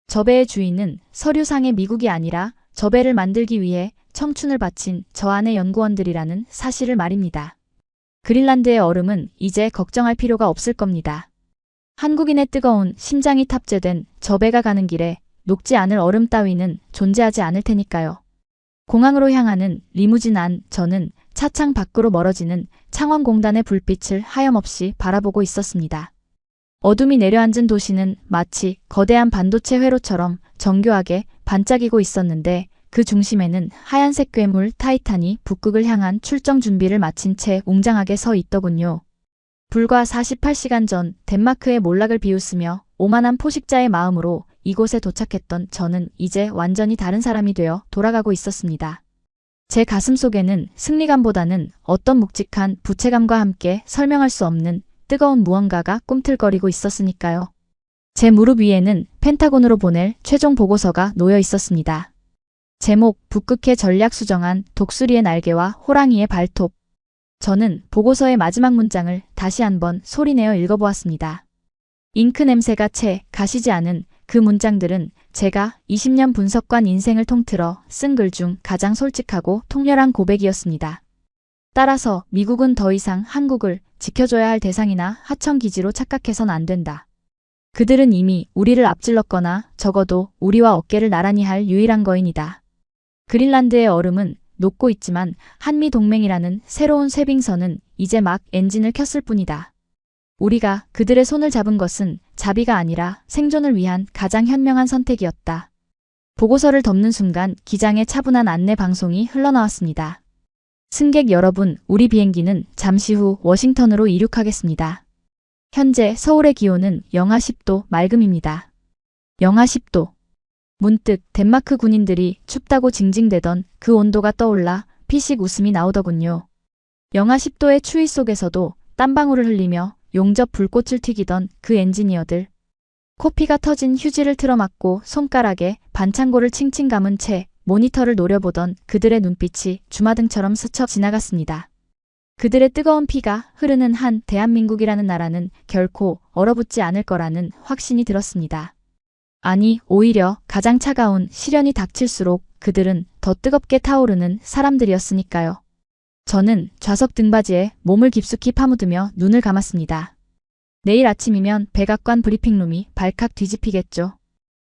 저 배의 주인은 서류상의 미국이 아니라 저 배를 만들기 위해 청춘을 바친 저 안의 연구원들이라는 사실을 말입니다. 그린란드의 얼음은 이제 걱정할 필요가 없을 겁니다. 한국인의 뜨거운 심장이 탑재된 저 배가 가는 길에 녹지 않을 얼음 따위는 존재하지 않을 테니까요. 공항으로 향하는 리무진 안 저는 차창 밖으로 멀어지는 창원공단의 불빛을 하염없이 바라보고 있었습니다. 어둠이 내려앉은 도시는 마치 거대한 반도체 회로처럼 정교하게 반짝이고 있었는데 그 중심에는 하얀색 괴물 타이탄이 북극을 향한 출정 준비를 마친 채 웅장하게 서 있더군요. 불과 48시간 전 덴마크의 몰락을 비웃으며 오만한 포식자의 마음으로 이곳에 도착했던 저는 이제 완전히 다른 사람이 되어 돌아가고 있었습니다. 제 가슴 속에는 승리감보다는 어떤 묵직한 부채감과 함께 설명할 수 없는 뜨거운 무언가가 꿈틀거리고 있었으니까요. 제 무릎 위에는 펜타곤으로 보낼 최종 보고서가 놓여 있었습니다. 제목, 북극해 전략 수정안, 독수리의 날개와 호랑이의 발톱. 저는 보고서의 마지막 문장을 다시 한번 소리내어 읽어보았습니다. 잉크 냄새가 채 가시지 않은 그 문장들은 제가 20년 분석관 인생을 통틀어 쓴 글 중 가장 솔직하고 통렬한 고백이었습니다. 따라서 미국은 더 이상 한국을 지켜줘야 할 대상이나 하청기지로 착각해선 안 된다. 그들은 이미 우리를 앞질렀거나 적어도 우리와 어깨를 나란히 할 유일한 거인이다. 그린란드의 얼음은 녹고 있지만 한미동맹이라는 새로운 쇠빙선은 이제 막 엔진을 켰을 뿐이다. 우리가 그들의 손을 잡은 것은 자비가 아니라 생존을 위한 가장 현명한 선택이었다. 보고서를 덮는 순간 기장의 차분한 안내 방송이 흘러나왔습니다. 승객 여러분, 우리 비행기는 잠시 후 워싱턴으로 이륙하겠습니다. 현재 서울의 기온은 영하 10도 맑음입니다. 영하 10도. 문득 덴마크 군인들이 춥다고 징징대던 그 온도가 떠올라 피식 웃음이 나오더군요. 영하 10도의 추위 속에서도 땀방울을 흘리며 용접 불꽃을 튀기던 그 엔지니어들. 코피가 터진 휴지를 틀어막고 손가락에 반창고를 칭칭 감은 채 모니터를 노려보던 그들의 눈빛이 주마등처럼 스쳐 지나갔습니다. 그들의 뜨거운 피가 흐르는 한 대한민국이라는 나라는 결코 얼어붙지 않을 거라는 확신이 들었습니다. 아니, 오히려 가장 차가운 시련이 닥칠수록 그들은 더 뜨겁게 타오르는 사람들이었으니까요. 저는 좌석 등받이에 몸을 깊숙이 파묻으며 눈을 감았습니다. 내일 아침이면 백악관 브리핑룸이 발칵 뒤집히겠죠.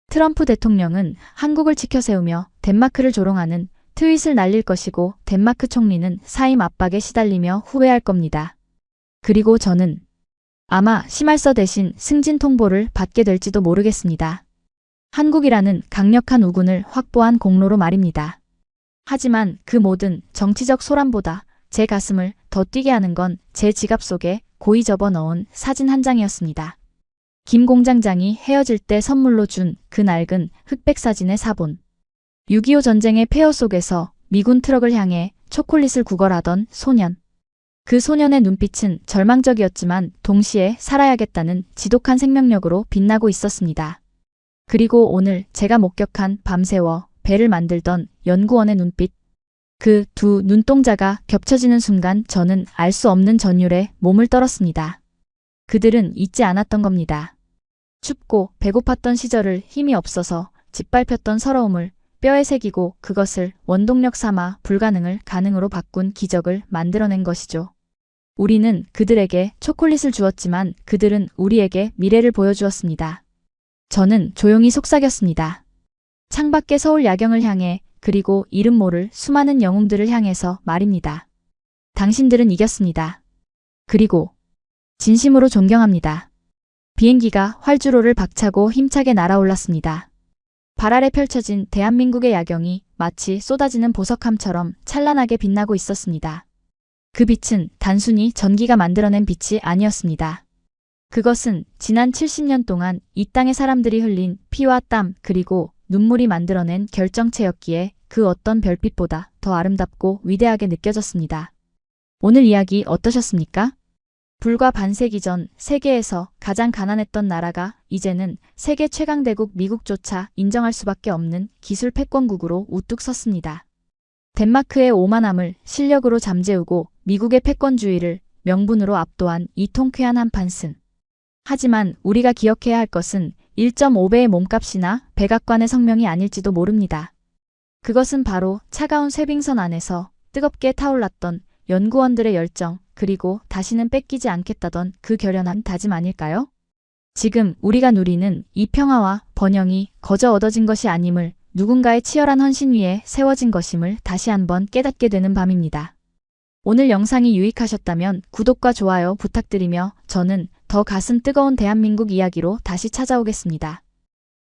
트럼프 대통령은 한국을 치켜세우며 덴마크를 조롱하는 트윗을 날릴 것이고 덴마크 총리는 사임 압박에 시달리며 후회할 겁니다. 그리고 저는 아마 심할서 대신 승진 통보를 받게 될지도 모르겠습니다. 한국이라는 강력한 우군을 확보한 공로로 말입니다. 하지만 그 모든 정치적 소란보다 제 가슴을 더 뛰게 하는 건 제 지갑 속에 고이 접어 넣은 사진 한 장이었습니다. 김 공장장이 헤어질 때 선물로 준 그 낡은 흑백 사진의 사본. 6.25 전쟁의 폐허 속에서 미군 트럭을 향해 초콜릿을 구걸하던 소년. 그 소년의 눈빛은 절망적이었지만 동시에 살아야겠다는 지독한 생명력으로 빛나고 있었습니다. 그리고 오늘 제가 목격한 밤새워 배를 만들던 연구원의 눈빛. 그 두 눈동자가 겹쳐지는 순간 저는 알 수 없는 전율에 몸을 떨었습니다. 그들은 잊지 않았던 겁니다. 춥고 배고팠던 시절을 힘이 없어서 짓밟혔던 서러움을 뼈에 새기고 그것을 원동력 삼아 불가능을 가능으로 바꾼 기적을 만들어낸 것이죠. 우리는 그들에게 초콜릿을 주었지만 그들은 우리에게 미래를 보여주었습니다. 저는 조용히 속삭였습니다. 창밖의 서울 야경을 향해 그리고 이름 모를 수많은 영웅들을 향해서 말입니다. 당신들은 이겼습니다. 그리고 진심으로 존경합니다. 비행기가 활주로를 박차고 힘차게 날아올랐습니다. 발 아래 펼쳐진 대한민국의 야경이 마치 쏟아지는 보석함처럼 찬란하게 빛나고 있었습니다. 그 빛은 단순히 전기가 만들어낸 빛이 아니었습니다. 그것은 지난 70년 동안 이 땅의 사람들이 흘린 피와 땀 그리고 눈물이 만들어낸 결정체였기에 그 어떤 별빛보다 더 아름답고 위대하게 느껴졌습니다. 오늘 이야기 어떠셨습니까? 불과 반세기 전 세계에서 가장 가난했던 나라가 이제는 세계 최강대국 미국조차 인정할 수밖에 없는 기술 패권국으로 우뚝 섰습니다. 덴마크의 오만함을 실력으로 잠재우고 미국의 패권주의를 명분으로 압도한 이 통쾌한 한판승. 하지만 우리가 기억해야 할 것은 1.5배의 몸값이나 백악관의 성명이 아닐지도 모릅니다. 그것은 바로 차가운 쇠빙선 안에서 뜨겁게 타올랐던 연구원들의 열정, 그리고 다시는 뺏기지 않겠다던 그 결연한 다짐 아닐까요? 지금 우리가 누리는 이 평화와 번영이 거저 얻어진 것이 아님을, 누군가의 치열한 헌신 위에 세워진 것임을 다시 한번 깨닫게 되는 밤입니다. 오늘 영상이 유익하셨다면 구독과 좋아요 부탁드리며 저는 더 가슴 뜨거운 대한민국 이야기로 다시 찾아오겠습니다.